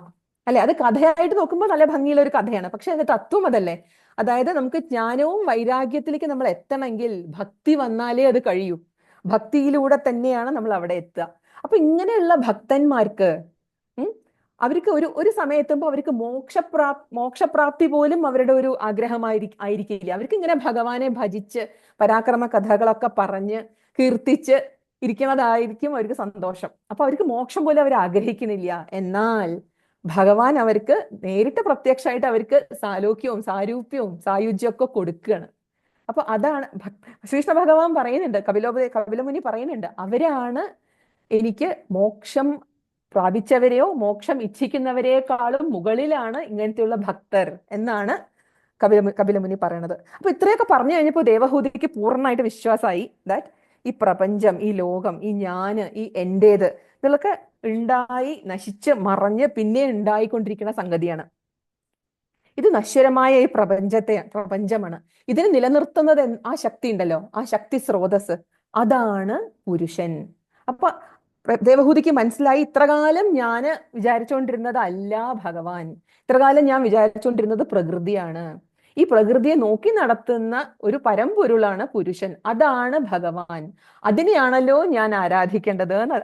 അല്ലെ? അത് കഥയായിട്ട് നോക്കുമ്പോൾ നല്ല ഭംഗിയുള്ള ഒരു കഥയാണ്. പക്ഷെ അതിന്റെ തത്വം അതല്ലേ? അതായത് നമുക്ക് ജ്ഞാനവും വൈരാഗ്യത്തിലേക്ക് നമ്മൾ എത്തണമെങ്കിൽ ഭക്തി വന്നാലേ അത് കഴിയൂ. ഭക്തിയിലൂടെ തന്നെയാണ് നമ്മൾ അവിടെ എത്തുക. അപ്പൊ ഇങ്ങനെയുള്ള ഭക്തന്മാർക്ക് അവർക്ക് ഒരു സമയത്തുമ്പോൾ അവർക്ക് മോക്ഷപ്രാപ്തി പോലും അവരുടെ ഒരു ആയിരിക്കില്ല. അവർക്ക് ഇങ്ങനെ ഭഗവാനെ ഭജിച്ച് പരാക്രമ കഥകളൊക്കെ പറഞ്ഞ് കീർത്തിച്ച് ഇരിക്കുന്നതായിരിക്കും അവർക്ക് സന്തോഷം. അപ്പൊ അവർക്ക് മോക്ഷം പോലും അവർ ആഗ്രഹിക്കുന്നില്ല. എന്നാൽ ഭഗവാൻ അവർക്ക് നേരിട്ട് പ്രത്യക്ഷമായിട്ട് അവർക്ക് സാലോക്യവും സാരൂപ്യവും സായുജ്യവും ഒക്കെ കൊടുക്കുകയാണ്. അപ്പൊ അതാണ് ശ്രീകൃഷ്ണ ഭഗവാൻ പറയുന്നുണ്ട്, കപിലമുനി പറയുന്നുണ്ട്, അവരാണ് എനിക്ക് മോക്ഷം പ്രാപിച്ചവരെയോ മോക്ഷം ഇച്ഛിക്കുന്നവരെക്കാളും മുകളിലാണ് ഇങ്ങനത്തെയുള്ള ഭക്തർ എന്നാണ് കപിലമുനി പറയണത്. അപ്പൊ ഇത്രയൊക്കെ പറഞ്ഞു കഴിഞ്ഞപ്പോൾ ദേവഹൂതിക്ക് പൂർണ്ണമായിട്ട് വിശ്വാസമായി ദാറ്റ് ഈ പ്രപഞ്ചം, ഈ ലോകം, ഈ ഞാന്, ഈ എന്റേത്, ഇതൊക്കെ ഉണ്ടായി നശിച്ച് മറഞ്ഞ് പിന്നെ ഉണ്ടായിക്കൊണ്ടിരിക്കുന്ന സംഗതിയാണ്. ഇത് നശ്വരമായ ഈ പ്രപഞ്ചമാണ്. ഇതിനെ നിലനിർത്തുന്നത് ആ ശക്തി ഉണ്ടല്ലോ, ആ ശക്തി സ്രോതസ്, അതാണ് പുരുഷൻ. അപ്പൊ ദേവഹൂതിക്ക് മനസ്സിലായി, ഇത്രകാലം ഞാൻ വിചാരിച്ചുകൊണ്ടിരുന്നത് അല്ല ഭഗവാൻ, ഇത്രകാലം ഞാൻ വിചാരിച്ചുകൊണ്ടിരുന്നത് പ്രകൃതിയാണ്. ഈ പ്രകൃതിയെ നോക്കി നടത്തുന്ന ഒരു പരമ്പൊരുളാണ് പുരുഷൻ, അതാണ് ഭഗവാൻ. അതിനെയാണല്ലോ ഞാൻ ആരാധിക്കേണ്ടത് എന്ന്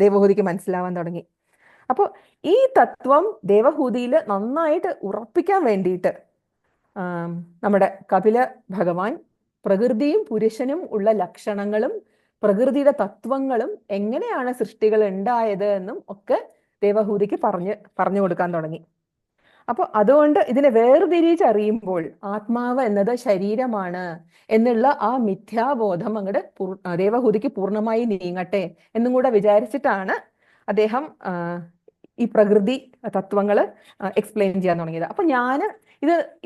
ദേവഹൂതിക്ക് മനസ്സിലാവാൻ തുടങ്ങി. അപ്പോൾ ഈ തത്വം ദേവഹൂതിയിൽ നന്നായിട്ട് ഉറപ്പിക്കാൻ വേണ്ടിയിട്ട് നമ്മുടെ കപില ഭഗവാൻ പ്രകൃതിയും പുരുഷനും ഉള്ള ലക്ഷണങ്ങളും പ്രകൃതിയുടെ തത്വങ്ങളും എങ്ങനെയാണ് സൃഷ്ടികൾ ഉണ്ടായത് എന്നും ഒക്കെ ദേവഹൂതിക്ക് പറഞ്ഞു കൊടുക്കാൻ തുടങ്ങി. അപ്പോൾ അതുകൊണ്ട് ഇതിനെ വേർതിരിച്ചറിയുമ്പോൾ ആത്മാവ് എന്നത് ശരീരമാണ് എന്നുള്ള ആ മിഥ്യാബോധം അങ്ങോട്ട് ദേവഹൂതിക്ക് പൂർണ്ണമായി നീങ്ങട്ടെ എന്നും കൂടെ വിചാരിച്ചിട്ടാണ് അദ്ദേഹം ഈ പ്രകൃതി തത്വങ്ങൾ എക്സ്പ്ലെയിൻ ചെയ്യാൻ തുടങ്ങിയത്. അപ്പൊ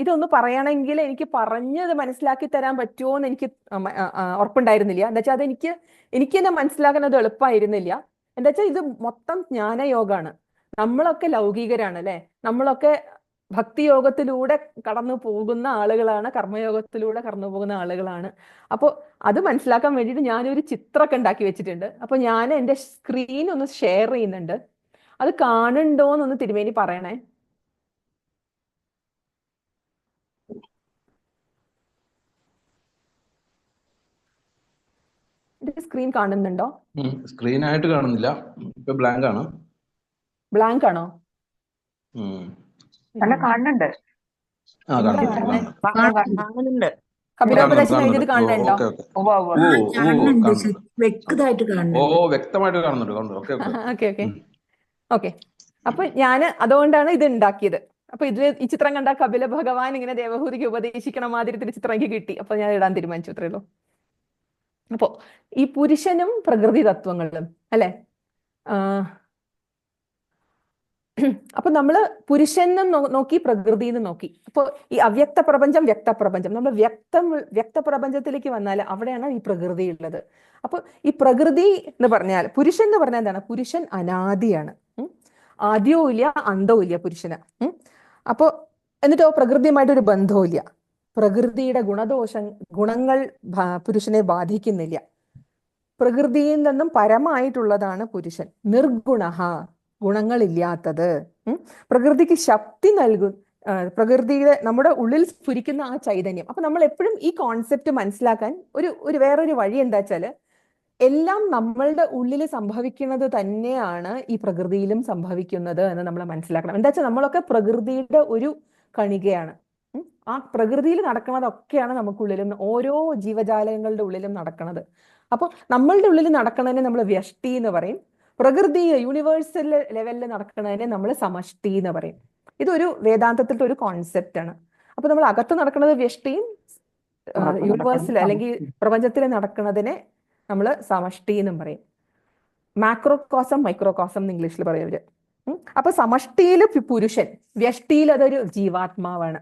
ഇതൊന്ന് പറയണമെങ്കിൽ എനിക്ക് പറഞ്ഞത് മനസ്സിലാക്കി തരാൻ പറ്റുമോ എന്ന് എനിക്ക് ഉറപ്പുണ്ടായിരുന്നില്ല. എന്താ വെച്ചാൽ എനിക്ക് തന്നെ മനസ്സിലാക്കുന്നത് എളുപ്പമായിരുന്നില്ല. എന്താ വെച്ചാൽ ഇത് മൊത്തം ജ്ഞാനയോഗമാണ്. നമ്മളൊക്കെ ലൗകികരാണ് അല്ലെ, നമ്മളൊക്കെ ഭക്തിയോഗത്തിലൂടെ കടന്നു പോകുന്ന ആളുകളാണ്, കർമ്മയോഗത്തിലൂടെ കടന്നു പോകുന്ന ആളുകളാണ്. അപ്പോൾ അത് മനസ്സിലാക്കാൻ വേണ്ടിയിട്ട് ഞാനൊരു ചിത്രമൊക്കെ ഉണ്ടാക്കി വെച്ചിട്ടുണ്ട്. അപ്പൊ ഞാൻ എൻ്റെ സ്ക്രീൻ ഒന്ന് ഷെയർ ചെയ്യുന്നുണ്ട്, അത് കാണുന്നുണ്ടോന്നൊന്ന് തിരുമേനി പറയണേ. സ്ക്രീൻ കാണുന്നുണ്ടോ? സ്ക്രീൻ ആയിട്ട് കാണുന്നില്ല, ഇപ്പൊ ബ്ലാങ്ക് ആണ്. ബ്ലാങ്ക് ആണോ? കാണുന്നുണ്ട്. കപിലോപദേശം എഴുതിയത് കാണുന്നുണ്ടോ? വ്യക്തമായിട്ട് വ്യക്തമായിട്ട് കാണുന്നുണ്ട്. ഓക്കെ. അപ്പൊ ഞാൻ അതുകൊണ്ടാണ് ഇത് ഉണ്ടാക്കിയത്. അപ്പൊ ഈ ചിത്രം കണ്ട കപില ഭഗവാൻ ഇങ്ങനെ ദേവഹൂതിക്ക് ഉപദേശിക്കണ മാതിരി ചിത്രം എനിക്ക് കിട്ടി. അപ്പൊ ഞാൻ ഇടാൻ തീരുമാനിച്ചു, അത്രേ ഉള്ളൂ. അപ്പോ ഈ പുരുഷനും പ്രകൃതി തത്വങ്ങളും അല്ലെ, അപ്പൊ നമ്മള് പുരുഷനും നോക്കി, പ്രകൃതിന്ന് നോക്കി. അപ്പൊ ഈ അവ്യക്ത പ്രപഞ്ചം, വ്യക്തപ്രപഞ്ചം, നമ്മൾ വ്യക്തപ്രപഞ്ചത്തിലേക്ക് വന്നാൽ അവിടെയാണ് ഈ പ്രകൃതി ഉള്ളത്. അപ്പൊ ഈ പ്രകൃതി എന്ന് പറഞ്ഞാൽ, പുരുഷൻ എന്ന് പറഞ്ഞാൽ എന്താണ്? പുരുഷൻ അനാദിയാണ്, ആദ്യവും ഇല്ല അന്തവും ഇല്ല പുരുഷന്. അപ്പോ എന്നിട്ടോ പ്രകൃതിയുമായിട്ടൊരു ബന്ധവും ഇല്ല. പ്രകൃതിയുടെ ഗുണങ്ങൾ പുരുഷനെ ബാധിക്കുന്നില്ല. പ്രകൃതിയിൽ നിന്നും പരമായിട്ടുള്ളതാണ് പുരുഷൻ. നിർഗുണഃ, ഗുണങ്ങളില്ലാത്തത്. പ്രകൃതിക്ക് ശക്തി പ്രകൃതിയുടെ നമ്മുടെ ഉള്ളിൽ സ്ഫുരിക്കുന്ന ആ ചൈതന്യം. അപ്പൊ നമ്മൾ എപ്പോഴും ഈ കോൺസെപ്റ്റ് മനസ്സിലാക്കാൻ വേറൊരു വഴി എന്താ വെച്ചാല്, എല്ലാം നമ്മളുടെ ഉള്ളിൽ സംഭവിക്കുന്നത് തന്നെയാണ് ഈ പ്രകൃതിയിലും സംഭവിക്കുന്നത് എന്ന് നമ്മൾ മനസ്സിലാക്കണം. എന്താ വെച്ചാൽ നമ്മളൊക്കെ പ്രകൃതിയുടെ ഒരു കണികയാണ്. ആ പ്രകൃതിയിൽ നടക്കുന്നതൊക്കെയാണ് നമുക്കുള്ളിലും, ഓരോ ജീവജാലങ്ങളുടെ ഉള്ളിലും നടക്കുന്നത്. അപ്പൊ നമ്മളുടെ ഉള്ളിൽ നടക്കുന്നതിനെ നമ്മൾ വ്യഷ്ടി എന്ന് പറയും. പ്രകൃതി യൂണിവേഴ്സൽ ലെവലിൽ നടക്കുന്നതിനെ നമ്മൾ സമഷ്ടി എന്ന് പറയും. ഇതൊരു വേദാന്തത്തിലത്തെ ഒരു കോൺസെപ്റ്റ് ആണ്. അപ്പൊ നമ്മൾ അകത്ത് നടക്കുന്നത് വ്യഷ്ടിയും, യൂണിവേഴ്സിൽ അല്ലെങ്കിൽ പ്രപഞ്ചത്തിൽ നടക്കുന്നതിനെ നമ്മൾ സമഷ്ടി എന്നും പറയും. മാക്രോകോസം, മൈക്രോകോസം എന്ന് ഇംഗ്ലീഷിൽ പറയവര്. അപ്പൊ സമഷ്ടിയിൽ പുരുഷൻ, വ്യഷ്ടിയിൽ അതൊരു ജീവാത്മാവാണ്.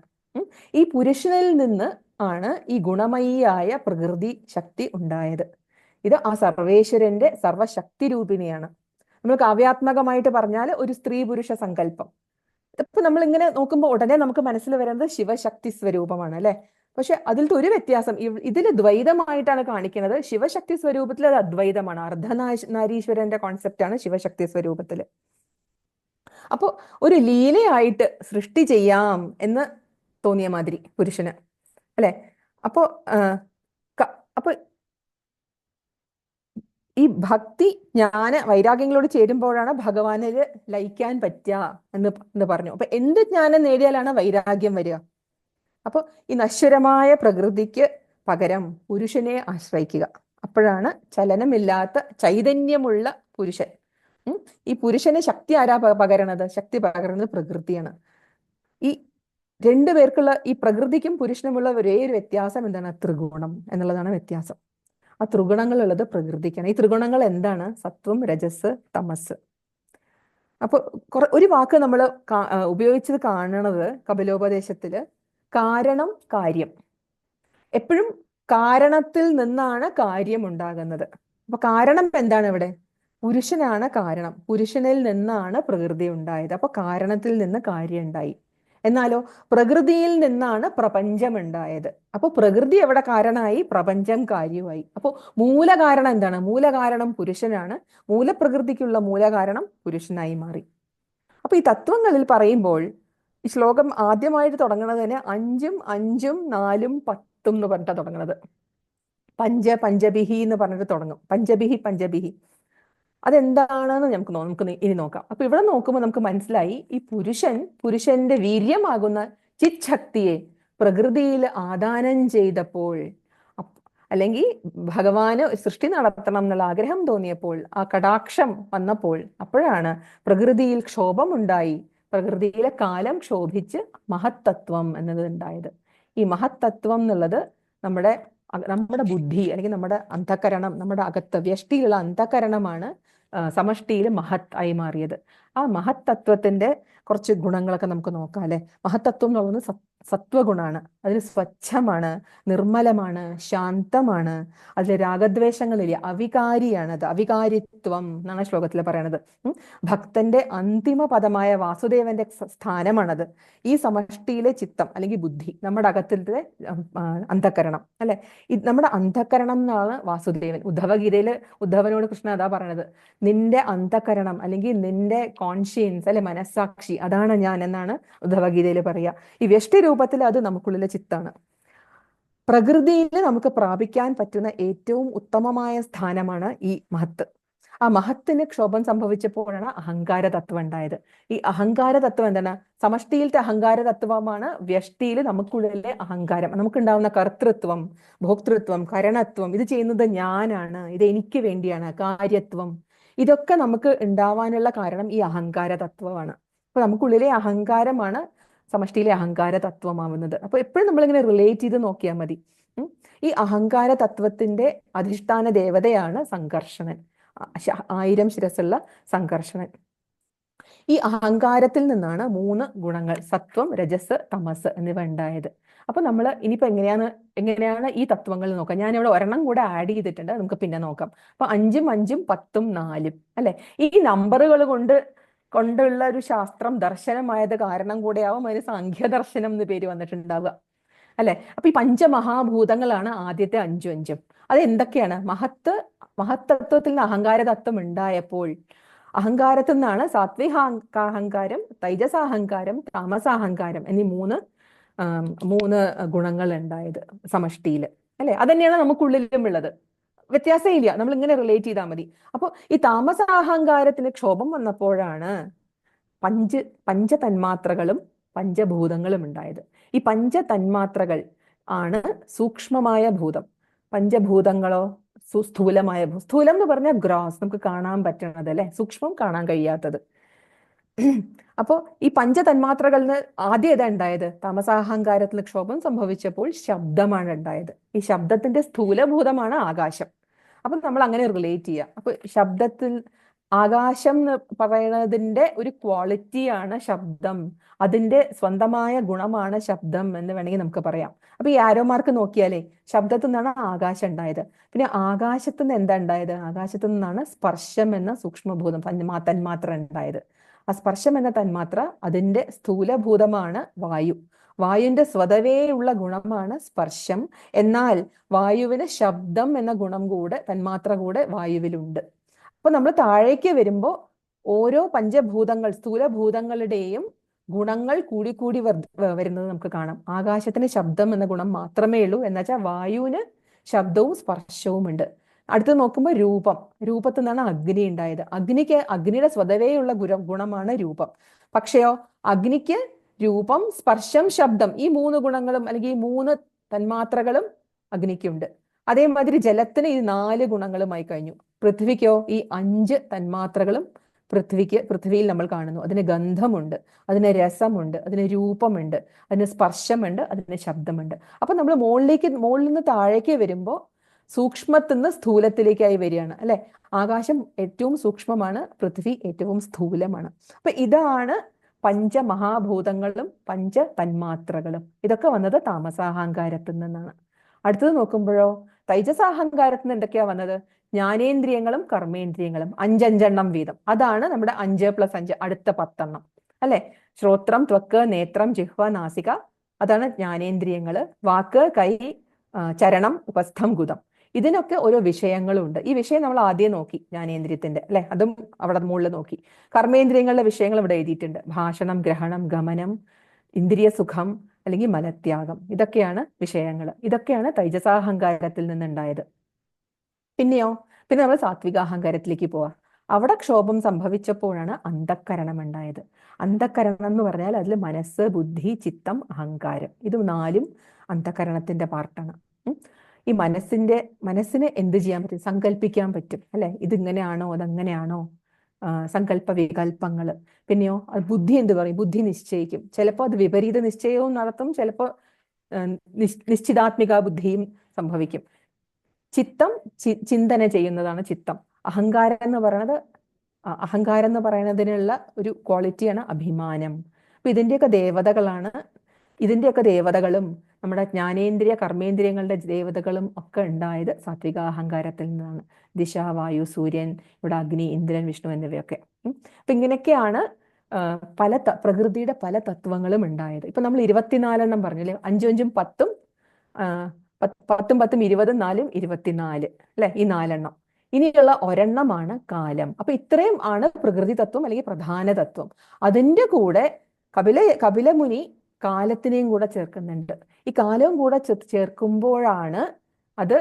ഈ പുരുഷനിൽ നിന്ന് ആണ് ഈ ഗുണമയിയായ പ്രകൃതി ശക്തി ഉണ്ടായത്. ഇത് ആ സർവേശ്വരന്റെ സർവശക്തി രൂപിണിയാണ്. നമ്മൾ കാവ്യാത്മകമായിട്ട് പറഞ്ഞാൽ ഒരു സ്ത്രീ പുരുഷ സങ്കല്പം. ഇപ്പൊ നമ്മൾ ഇങ്ങനെ നോക്കുമ്പോൾ ഉടനെ നമുക്ക് മനസ്സിൽ വരുന്നത് ശിവശക്തി സ്വരൂപമാണ് അല്ലെ. പക്ഷെ അതിലത്തെ ഒരു വ്യത്യാസം, ഇതിൽ ദ്വൈതമായിട്ടാണ് കാണിക്കുന്നത്. ശിവശക്തി സ്വരൂപത്തിൽ അത് അദ്വൈതമാണ്. അർദ്ധനാരീശ്വരന്റെ കോൺസെപ്റ്റാണ് ശിവശക്തി സ്വരൂപത്തില്. അപ്പോ ഒരു ലീലയായിട്ട് സൃഷ്ടി ചെയ്യാം എന്ന് തോന്നിയ മാതിരി പുരുഷന് അല്ലെ. അപ്പോ ഈ ഭക്തി ജ്ഞാന വൈരാഗ്യങ്ങളോട് ചേരുമ്പോഴാണ് ഭഗവാനിൽ ലയിക്കാൻ പറ്റുക എന്ന് പറഞ്ഞു. അപ്പൊ എന്ത് ജ്ഞാനം നേടിയാലാണ് വൈരാഗ്യം വരിക? അപ്പൊ ഈ നശ്വരമായ പ്രകൃതിക്ക് പകരം പുരുഷനെ ആശ്രയിക്കുക. അപ്പോഴാണ് ചലനമില്ലാത്ത ചൈതന്യമുള്ള പുരുഷൻ. ഈ പുരുഷന് ശക്തി ആരാ പകരണത്? ശക്തി പകരുന്നത് പ്രകൃതിയാണ്. ഈ രണ്ടുപേർക്കുള്ള ഈ പ്രകൃതിക്കും പുരുഷനുമുള്ള ഒരേ ഒരു വ്യത്യാസം എന്താണ്? ത്രിഗുണം എന്നുള്ളതാണ് വ്യത്യാസം. ആ ത്രിഗുണങ്ങൾ ഉള്ളത് പ്രകൃതിക്കാണ്. ഈ ത്രിഗുണങ്ങൾ എന്താണ്? സത്വം, രജസ്, തമസ്. അപ്പൊ ഒരു വാക്ക് നമ്മൾ ഉപയോഗിച്ചത് കാണണത് കപിലോപദേശത്തില് കാരണം, കാര്യം. എപ്പോഴും കാരണത്തിൽ നിന്നാണ് കാര്യം ഉണ്ടാകുന്നത്. അപ്പൊ കാരണം എന്താണ് ഇവിടെ? പുരുഷനാണ് കാരണം. പുരുഷനിൽ നിന്നാണ് പ്രകൃതി ഉണ്ടായത്. അപ്പൊ കാരണത്തിൽ നിന്ന് കാര്യം ഉണ്ടായി. എന്നാലോ പ്രകൃതിയിൽ നിന്നാണ് പ്രപഞ്ചം ഉണ്ടായത്. അപ്പൊ പ്രകൃതി എവിടെ കാരണമായി? പ്രപഞ്ചം കാര്യമായി. അപ്പൊ മൂലകാരണം എന്താണ്? മൂലകാരണം പുരുഷനാണ്. മൂലപ്രകൃതിക്കുള്ള മൂലകാരണം പുരുഷനായി മാറി. അപ്പൊ ഈ തത്വങ്ങളിൽ പറയുമ്പോൾ ഈ ശ്ലോകം ആദ്യമായിട്ട് തുടങ്ങുന്നത് തന്നെ 5 5 4 10 എന്ന് പറഞ്ഞിട്ടാണ് തുടങ്ങുന്നത്. പഞ്ചബിഹി എന്ന് പറഞ്ഞിട്ട് തുടങ്ങും. പഞ്ചബിഹി. അതെന്താണെന്ന് നമുക്ക് ഇനി നോക്കാം. അപ്പൊ ഇവിടെ നോക്കുമ്പോൾ നമുക്ക് മനസ്സിലായി, ഈ പുരുഷന്റെ വീര്യമാകുന്ന ചിച്ഛക്തിയെ പ്രകൃതിയിൽ ആദാനം ചെയ്തപ്പോൾ, അല്ലെങ്കിൽ ഭഗവാന് സൃഷ്ടി നടത്തണം എന്നുള്ള ആഗ്രഹം തോന്നിയപ്പോൾ, ആ കടാക്ഷം വന്നപ്പോൾ, അപ്പോഴാണ് പ്രകൃതിയിൽ ക്ഷോഭമുണ്ടായി. പ്രകൃതിയിലെ കാലം ക്ഷോഭിച്ച് മഹത്തത്വം എന്നത് ഉണ്ടായത്. ഈ മഹത്തത്വം എന്നുള്ളത് നമ്മുടെ ബുദ്ധി, അല്ലെങ്കിൽ നമ്മുടെ അന്ധകരണം, നമ്മുടെ അകത്ത് വ്യഷ്ടിയിലുള്ള അന്ധകരണമാണ് സമഷ്ടിയിൽ മഹത് ആയി മാറിയത്. ആ മഹത്തത്വത്തിന്റെ കുറച്ച് ഗുണങ്ങളൊക്കെ നമുക്ക് നോക്കാം അല്ലെ. മഹത്തത്വം എന്നുള്ളത് സത്വഗുണാണ്. അതിൽ സ്വച്ഛമാണ്, നിർമ്മലമാണ്, ശാന്തമാണ്. അതിൽ രാഗദ്വേഷങ്ങളില്ല, അവികാരിയാണ്. അത് അവികാരിത്വം എന്നാണ് ശ്ലോകത്തിൽ പറയണത്. ഭക്തന്റെ അന്തിമ പദമായ വാസുദേവന്റെ സ്ഥാനമാണത്. ഈ സമഷ്ടിയിലെ ചിത്തം അല്ലെങ്കിൽ ബുദ്ധി, നമ്മുടെ അകത്തിലെ അന്ധകരണം അല്ലെ. നമ്മുടെ അന്ധകരണം എന്നാണ് വാസുദേവൻ. ഉദ്ധവഗീതയില് ഉദ്ധവനോട് കൃഷ്ണൻ അതാ പറയണത്, നിന്റെ അന്ധകരണം അല്ലെങ്കിൽ നിന്റെ കോൺഷ്യൻസ് അല്ലെ, മനസ്സാക്ഷി, അതാണ് ഞാൻ എന്നാണ് ഉദ്ധവഗീതയിൽ പറയുക. ഈ വ്യഷ്ടി രൂപത്തിൽ അത് നമുക്കുള്ളിലെ ചിത്താണ്. പ്രകൃതിയിൽ നമുക്ക് പ്രാപിക്കാൻ പറ്റുന്ന ഏറ്റവും ഉത്തമമായ സ്ഥാനമാണ് ഈ മഹത്ത്. ആ മഹത്തിന് ക്ഷോഭം സംഭവിച്ചപ്പോഴാണ് അഹങ്കാര തത്വം ഉണ്ടായത്. ഈ അഹങ്കാര തത്വം എന്താണ്? സമഷ്ടിയിലത്തെ അഹങ്കാര തത്വമാണ് വ്യഷ്ടിയിൽ നമുക്കുള്ളിലെ അഹങ്കാരം. നമുക്കുണ്ടാവുന്ന കർത്തൃത്വം, ഭോക്തൃത്വം, കരണത്വം, ഇത് ചെയ്യുന്നത് ഞാനാണ്, ഇത് എനിക്ക് വേണ്ടിയാണ്, കാര്യത്വം, ഇതൊക്കെ നമുക്ക് ഉണ്ടാവാനുള്ള കാരണം ഈ അഹങ്കാര തത്വമാണ്. അപ്പൊ നമുക്കുള്ളിലെ അഹങ്കാരമാണ് സമഷ്ടിയിലെ അഹങ്കാര തത്വമാവുന്നത്. അപ്പൊ എപ്പോഴും നമ്മളിങ്ങനെ റിലേറ്റ് ചെയ്ത് നോക്കിയാൽ മതി. ഈ അഹങ്കാര തത്വത്തിന്റെ അധിഷ്ഠാന ദേവതയാണ് സംഘർഷണൻ, 1000 ശിരസുള്ള സംഘർഷണൻ. ഈ അഹങ്കാരത്തിൽ നിന്നാണ് 3 ഗുണങ്ങൾ സത്വം, രജസ്, തമസ് എന്നിവ ഉണ്ടായത്. അപ്പൊ നമ്മൾ ഇനിയിപ്പോ എങ്ങനെയാണ് ഈ തത്വങ്ങൾ നോക്കാം. ഞാനിവിടെ ഒരെണ്ണം കൂടെ ആഡ് ചെയ്തിട്ടുണ്ട്, നമുക്ക് പിന്നെ നോക്കാം. അപ്പൊ 5 5 10 4 അല്ലെ. ഈ നമ്പറുകൾ കൊണ്ടുള്ള ഒരു ശാസ്ത്രം ദർശനമായത് കാരണം കൂടെയാവും അതിന് സാഖ്യദർശനം എന്ന് പേര് വന്നിട്ടുണ്ടാവുക അല്ലെ. അപ്പൊ ഈ പഞ്ചമഹാഭൂതങ്ങളാണ് ആദ്യത്തെ 5 5. അത് എന്തൊക്കെയാണ്? മഹത്തത്വത്തിൽ നിന്ന് അഹങ്കാര തത്വം ഉണ്ടായപ്പോൾ, അഹങ്കാരത്തിൽ നിന്നാണ് സാത്വികാഹങ്കാരം, തൈജസാഹങ്കാരം, താമസാഹങ്കാരം എന്നീ മൂന്ന് ഗുണങ്ങൾ ഉണ്ടായത് സമഷ്ടിയില് അല്ലെ. അതന്നെയാണ് നമുക്കുള്ളിലും ഉള്ളത്, വ്യത്യാസം ഇല്ല. നമ്മൾ ഇങ്ങനെ റിലേറ്റ് ചെയ്താൽ മതി. അപ്പോൾ ഈ താമസാഹങ്കാരത്തിന് ക്ഷോഭം വന്നപ്പോഴാണ് പഞ്ചതന്മാത്രകളും പഞ്ചഭൂതങ്ങളും ഉണ്ടായത്. ഈ പഞ്ചതന്മാത്രകൾ ആണ് സൂക്ഷ്മമായ ഭൂതം. പഞ്ചഭൂതങ്ങളോ സ്ഥൂലമായ സ്ഥൂലം എന്ന് പറഞ്ഞാൽ ഗ്രോസ്, നമുക്ക് കാണാൻ പറ്റണത് അല്ലെ, സൂക്ഷ്മം കാണാൻ കഴിയാത്തത്. അപ്പോ ഈ പഞ്ചതന്മാത്രകളിന് ആദ്യം ഏതാ ഉണ്ടായത്? താമസാഹങ്കാരത്തിന് ക്ഷോഭം സംഭവിച്ചപ്പോൾ ശബ്ദമാണ് ഉണ്ടായത്. ഈ ശബ്ദത്തിന്റെ സ്ഥൂലഭൂതമാണ് ആകാശം. അപ്പൊ നമ്മൾ അങ്ങനെ റിലേറ്റ് ചെയ്യുക. അപ്പൊ ശബ്ദത്തിൽ ആകാശം എന്ന് പറയുന്നതിന്റെ ഒരു ക്വാളിറ്റിയാണ് ശബ്ദം, അതിന്റെ സ്വന്തമായ ഗുണമാണ് ശബ്ദം എന്ന് വേണമെങ്കിൽ നമുക്ക് പറയാം. അപ്പൊ ഈ ആരോ മാർക്ക് നോക്കിയാലേ ശബ്ദത്തിൽ നിന്നാണ് ആകാശം ഉണ്ടായത്. പിന്നെ ആകാശത്തു നിന്ന് എന്താ ഉണ്ടായത്? ആകാശത്തു നിന്നാണ് സ്പർശം എന്ന സൂക്ഷ്മഭൂതം തന്മാത്ര ഉണ്ടായത്. ആ സ്പർശം എന്ന തന്മാത്ര അതിന്റെ സ്ഥൂലഭൂതമാണ് വായു. വായുവിന്റെ സ്വതവേയുള്ള ഗുണമാണ് സ്പർശം. എന്നാൽ വായുവിന് ശബ്ദം എന്ന ഗുണം കൂടെ, തന്മാത്ര കൂടെ വായുവിലുണ്ട്. അപ്പൊ നമ്മൾ താഴേക്ക് വരുമ്പോൾ ഓരോ പഞ്ചഭൂതങ്ങൾ, സ്ഥൂലഭൂതങ്ങളുടെയും ഗുണങ്ങൾ കൂടി വരുന്നത് നമുക്ക് കാണാം. ആകാശത്തിന് ശബ്ദം എന്ന ഗുണം മാത്രമേ ഉള്ളൂ, എന്നുവെച്ചാൽ വായുവിന് ശബ്ദവും സ്പർശവും ഉണ്ട്. അടുത്ത് നോക്കുമ്പോൾ രൂപത്തിൽ നിന്നാണ് അഗ്നി ഉണ്ടായത്. അഗ്നിയുടെ സ്വതവേയുള്ള ഗുണമാണ് രൂപം. പക്ഷെയോ അഗ്നിക്ക് രൂപം, സ്പർശം, ശബ്ദം, ഈ 3 ഗുണങ്ങളും അല്ലെങ്കിൽ ഈ 3 തന്മാത്രകളും അഗ്നിക്കുണ്ട്. അതേമാതിരി ജലത്തിന് ഈ 4 ഗുണങ്ങളുമായി കഴിഞ്ഞു. പൃഥ്വിക്കോ ഈ 5 തന്മാത്രകളും പൃഥ്വിയിൽ നമ്മൾ കാണുന്നു. അതിന് ഗന്ധമുണ്ട്, അതിന് രസമുണ്ട്, അതിന് രൂപമുണ്ട്, അതിന് സ്പർശമുണ്ട്, അതിന് ശബ്ദമുണ്ട്. അപ്പൊ നമ്മൾ മുകളിൽ നിന്ന് താഴേക്ക് വരുമ്പോൾ സൂക്ഷ്മത്തിൽ നിന്ന് സ്ഥൂലത്തിലേക്കായി വരികയാണ് അല്ലെ. ആകാശം ഏറ്റവും സൂക്ഷ്മമാണ്, പൃഥ്വി ഏറ്റവും സ്ഥൂലമാണ്. അപ്പൊ ഇതാണ് പഞ്ചമഹാഭൂതങ്ങളും പഞ്ച തന്മാത്രകളും. ഇതൊക്കെ വന്നത് താമസാഹങ്കാരത്തിൽ നിന്നാണ്. അടുത്തത് നോക്കുമ്പോഴോ തൈജസാഹങ്കാരത്തിൽ നിന്ന് എന്തൊക്കെയാ വന്നത്? ജ്ഞാനേന്ദ്രിയങ്ങളും കർമ്മേന്ദ്രിയങ്ങളും, അഞ്ചഞ്ചെണ്ണം വീതം. അതാണ് നമ്മുടെ 5+5, അടുത്ത 10 അല്ലെ. ശ്രോത്രം, ത്വക്ക്, നേത്രം, ജിഹ്വ, നാസിക, അതാണ് ജ്ഞാനേന്ദ്രിയങ്ങള്. വാക്ക്, കൈ, ചരണം, ഉപസ്ഥം, ഗുദം. ഇതിനൊക്കെ ഓരോ വിഷയങ്ങളും ഉണ്ട്. ഈ വിഷയം നമ്മൾ ആദ്യം നോക്കി, ജ്ഞാനേന്ദ്രിയത്തിന്റെ അല്ലെ, അതും അവിടെ മുകളിൽ നോക്കി. കർമ്മേന്ദ്രിയങ്ങളുടെ വിഷയങ്ങൾ ഇവിടെ എഴുതിയിട്ടുണ്ട്. ഭാഷണം, ഗ്രഹണം, ഗമനം, ഇന്ദ്രിയ സുഖം അല്ലെങ്കിൽ മലത്യാഗം, ഇതൊക്കെയാണ് വിഷയങ്ങൾ. ഇതൊക്കെയാണ് തൈജസാഹങ്കാരത്തിൽ നിന്നുണ്ടായത്. പിന്നെ നമ്മൾ സാത്വികാഹങ്കാരത്തിലേക്ക് പോവാം. അവിടെ ക്ഷോഭം സംഭവിച്ചപ്പോഴാണ് അന്ധക്കരണം ഉണ്ടായത്. അന്ധക്കരണം എന്ന് പറഞ്ഞാൽ അതിൽ മനസ്സ്, ബുദ്ധി, ചിത്തം, അഹങ്കാരം, ഇത് 4ഉം അന്ധക്കരണത്തിന്റെ പാർട്ടാണ്. ഈ മനസ്സിന് എന്ത് ചെയ്യാൻ പറ്റും? സങ്കല്പിക്കാൻ പറ്റും അല്ലെ. ഇതിങ്ങനെയാണോ അതങ്ങനെയാണോ, സങ്കല്പ വികല്പങ്ങള്. പിന്നെയോ ബുദ്ധി എന്ത് പറയും? ബുദ്ധി നിശ്ചയിക്കും. ചിലപ്പോൾ അത് വിപരീത നിശ്ചയവും നടത്തും, ചിലപ്പോൾ നിശ്ചിതാത്മിക ബുദ്ധിയും സംഭവിക്കും. ചിത്തം ചിന്തന ചെയ്യുന്നതാണ് ചിത്തം. അഹങ്കാരം എന്ന് പറയുന്നതിനുള്ള ഒരു ക്വാളിറ്റിയാണ് അഭിമാനം. അപ്പൊ ഇതിന്റെയൊക്കെ ദേവതകളും നമ്മുടെ ജ്ഞാനേന്ദ്രിയ കർമ്മേന്ദ്രിയങ്ങളുടെ ദേവതകളും ഒക്കെ ഉണ്ടായത് സാത്വികാഹങ്കാരത്തിൽ നിന്നാണ്. ദിശ, വായു, സൂര്യൻ, ഇവിടെ അഗ്നി, ഇന്ദ്രൻ, വിഷ്ണു എന്നിവയൊക്കെ. അപ്പൊ ഇങ്ങനെയൊക്കെയാണ് പ്രകൃതിയുടെ പല തത്വങ്ങളും ഉണ്ടായത്. ഇപ്പൊ നമ്മൾ 24 പറഞ്ഞില്ലേ, 5 5 10 10 10 20 4 24 അല്ലെ, ഈ 4. ഇനിയുള്ള ഒരെണ്ണമാണ് കാലം. അപ്പൊ ഇത്രയും ആണ് പ്രകൃതി തത്വം അല്ലെങ്കിൽ പ്രധാന തത്വം. അതിന്റെ കൂടെ കപിലമുനി കാലത്തിനെയും കൂടെ ചേർക്കുന്നുണ്ട്. ഈ കാലവും കൂടെ ചേർക്കുമ്പോഴാണ് അത്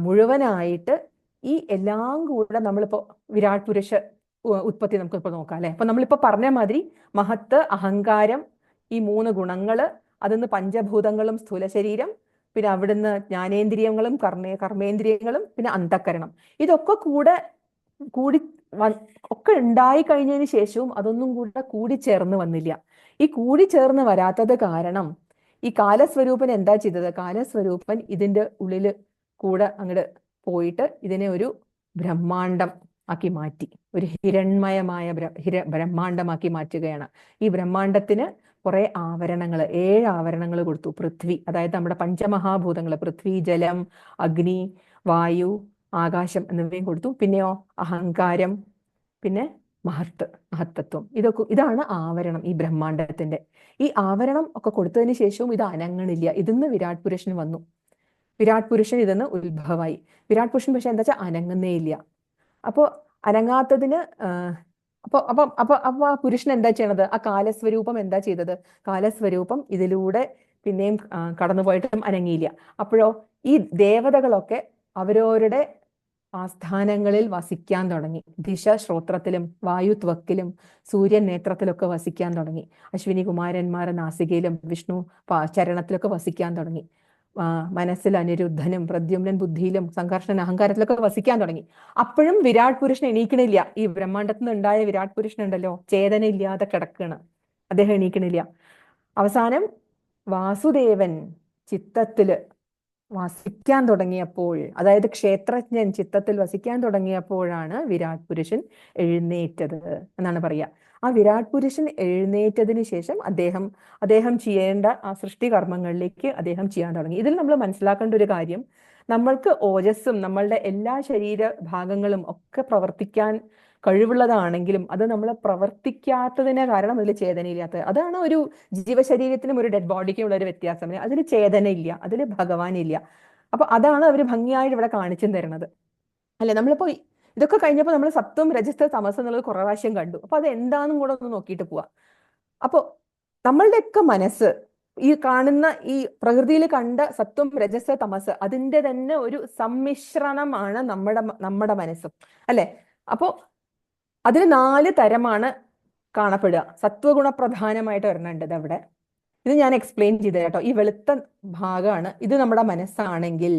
മുഴുവനായിട്ട് ഈ എല്ലാം കൂടെ നമ്മളിപ്പോ വിരാട് പുരുഷ ഉത്പത്തി നമുക്കിപ്പോ നോക്കാം അല്ലെ. അപ്പൊ നമ്മളിപ്പോ പറഞ്ഞ മാതിരി മഹത്ത്, അഹങ്കാരം, ഈ 3 ഗുണങ്ങള്, അതിന്ന് പഞ്ചഭൂതങ്ങളും സ്ഥൂല ശരീരം, പിന്നെ അവിടുന്ന് ജ്ഞാനേന്ദ്രിയങ്ങളും കർമ്മേന്ദ്രിയങ്ങളും, പിന്നെ അന്ധക്കരണം, ഇതൊക്കെ ഒക്കെ ഉണ്ടായി കഴിഞ്ഞതിന് ശേഷവും അതൊന്നും കൂടി ചേർന്ന് വന്നില്ല. ഈ കൂടി ചേർന്ന് വരാത്തത് കാരണം ഈ കാലസ്വരൂപൻ എന്താ ചെയ്തത്? കാലസ്വരൂപൻ ഇതിന്റെ ഉള്ളില് കൂടെ അങ്ങോട്ട് പോയിട്ട് ഇതിനെ ഒരു ബ്രഹ്മാണ്ടം ആക്കി മാറ്റി, ഒരു ഹിരൺമയമായ ബ്രഹ്മാണ്ടമാക്കി മാറ്റുകയാണ്. ഈ ബ്രഹ്മാണ്ടത്തിന് കുറെ ആവരണങ്ങൾ, 7 ആവരണങ്ങൾ കൊടുത്തു. പൃഥ്വി, അതായത് നമ്മുടെ പഞ്ചമഹാഭൂതങ്ങൾ, പൃഥ്വി, ജലം, അഗ്നി, വായു, ആകാശം എന്നിവയും കൊടുത്തു. പിന്നെയോ അഹങ്കാരം, പിന്നെ മഹത്തത്വം, ഇതാണ് ആവരണം ഈ ബ്രഹ്മാണ്ടത്തിന്റെ. ഈ ആവരണം ഒക്കെ കൊടുത്തതിന് ശേഷവും ഇത് അനങ്ങണില്ല. ഇതിന്ന് വിരാട് പുരുഷൻ വന്നു. വിരാട് പുരുഷൻ ഇതിന്ന് ഉത്ഭവമായി. വിരാട് പുരുഷൻ പക്ഷെ എന്താ വെച്ചാൽ അനങ്ങുന്നേ ഇല്ല. അപ്പോ അനങ്ങാത്തതിന് അപ്പൊ ആ പുരുഷൻ എന്താ ചെയ്യണത്? ആ കാലസ്വരൂപം എന്താ ചെയ്തത്? കാലസ്വരൂപം ഇതിലൂടെ പിന്നെയും കടന്നുപോയിട്ടും അനങ്ങിയില്ല. അപ്പോഴോ ഈ ദേവതകളൊക്കെ അവരവരുടെ ആസ്ഥാനങ്ങളിൽ വസിക്കാൻ തുടങ്ങി. ദിശ ശ്രോത്രത്തിലും, വായു ത്വക്കിലും, സൂര്യൻ നേത്രത്തിലൊക്കെ വസിക്കാൻ തുടങ്ങി. അശ്വിനി കുമാരന്മാർ നാസികയിലും, വിഷ്ണു ചരണത്തിലൊക്കെ വസിക്കാൻ തുടങ്ങി. മനസ്സിൽ അനിരുദ്ധനും, പ്രദ്യുമ്നൻ ബുദ്ധിയിലും, സംഘർഷണൻ അഹങ്കാരത്തിലൊക്കെ വസിക്കാൻ തുടങ്ങി. അപ്പോഴും വിരാട് പുരുഷൻ എണീക്കണില്ല. ഈ ബ്രഹ്മാണ്ടത്തിൽ നിന്ന് ഉണ്ടായ വിരാട് പുരുഷൻ ഉണ്ടല്ലോ, ചേതന ഇല്ലാതെ കിടക്കുകയാണ്. അദ്ദേഹം എണീക്കണില്ല. അവസാനം വാസുദേവൻ ചിത്തത്തില് വസിക്കാൻ തുടങ്ങിയപ്പോൾ, അതായത് ക്ഷേത്രജ്ഞൻ ചിത്തത്തിൽ വസിക്കാൻ തുടങ്ങിയപ്പോഴാണ് വിരാട് പുരുഷൻ എഴുന്നേറ്റത് എന്നാണ് പറയുക. ആ വിരാട് പുരുഷൻ എഴുന്നേറ്റതിന് ശേഷം അദ്ദേഹം ചെയ്യേണ്ട ആ സൃഷ്ടികർമ്മങ്ങളിലേക്ക് അദ്ദേഹം ചെയ്യാൻ തുടങ്ങി. ഇതിൽ നമ്മൾ മനസ്സിലാക്കേണ്ട ഒരു കാര്യം, നമ്മൾക്ക് ഓജസ്സും നമ്മളുടെ എല്ലാ ശരീര ഭാഗങ്ങളും ഒക്കെ പ്രവർത്തിക്കാൻ കഴിവുള്ളതാണെങ്കിലും അത് നമ്മൾ പ്രവർത്തിക്കാത്തതിന് കാരണം അതിൽ ചേതനയില്ലാത്തത്. അതാണ് ഒരു ജീവശരീരത്തിനും ഒരു ഡെഡ് ബോഡിക്കും ഉള്ള ഒരു വ്യത്യാസം. അതിൽ ചേതനയില്ല, അതിൽ ഭഗവാനില്ല. അപ്പൊ അതാണ് അവർ ഭംഗിയായിട്ട് ഇവിടെ കാണിച്ചു തരുന്നത് അല്ലെ. നമ്മളിപ്പോ ഇതൊക്കെ കഴിഞ്ഞപ്പോൾ നമ്മൾ സത്വം, രജസ്, തമസ് എന്നുള്ളത് കുറെ പ്രാവശ്യം കണ്ടു. അപ്പൊ അത് എന്താണെന്നും കൂടെ ഒന്ന് നോക്കിയിട്ട് പോവാം. അപ്പൊ നമ്മളുടെയൊക്കെ മനസ്സ് ഈ കാണുന്ന ഈ പ്രകൃതിയിൽ കണ്ട സത്വം, രജസ്, തമസ് അതിന്റെ തന്നെ ഒരു സമ്മിശ്രണമാണ് നമ്മുടെ മനസ്സും അല്ലെ. അപ്പോ അതിന് 4 തരമാണ് കാണപ്പെടുക. സത്വഗുണപ്രധാനമായിട്ട് വരുന്നുണ്ട് അവിടെ. ഇത് ഞാൻ എക്സ്പ്ലെയിൻ ചെയ്ത കേട്ടോ. ഈ വെളുത്ത ഭാഗമാണ്, ഇത് നമ്മുടെ മനസ്സാണെങ്കിൽ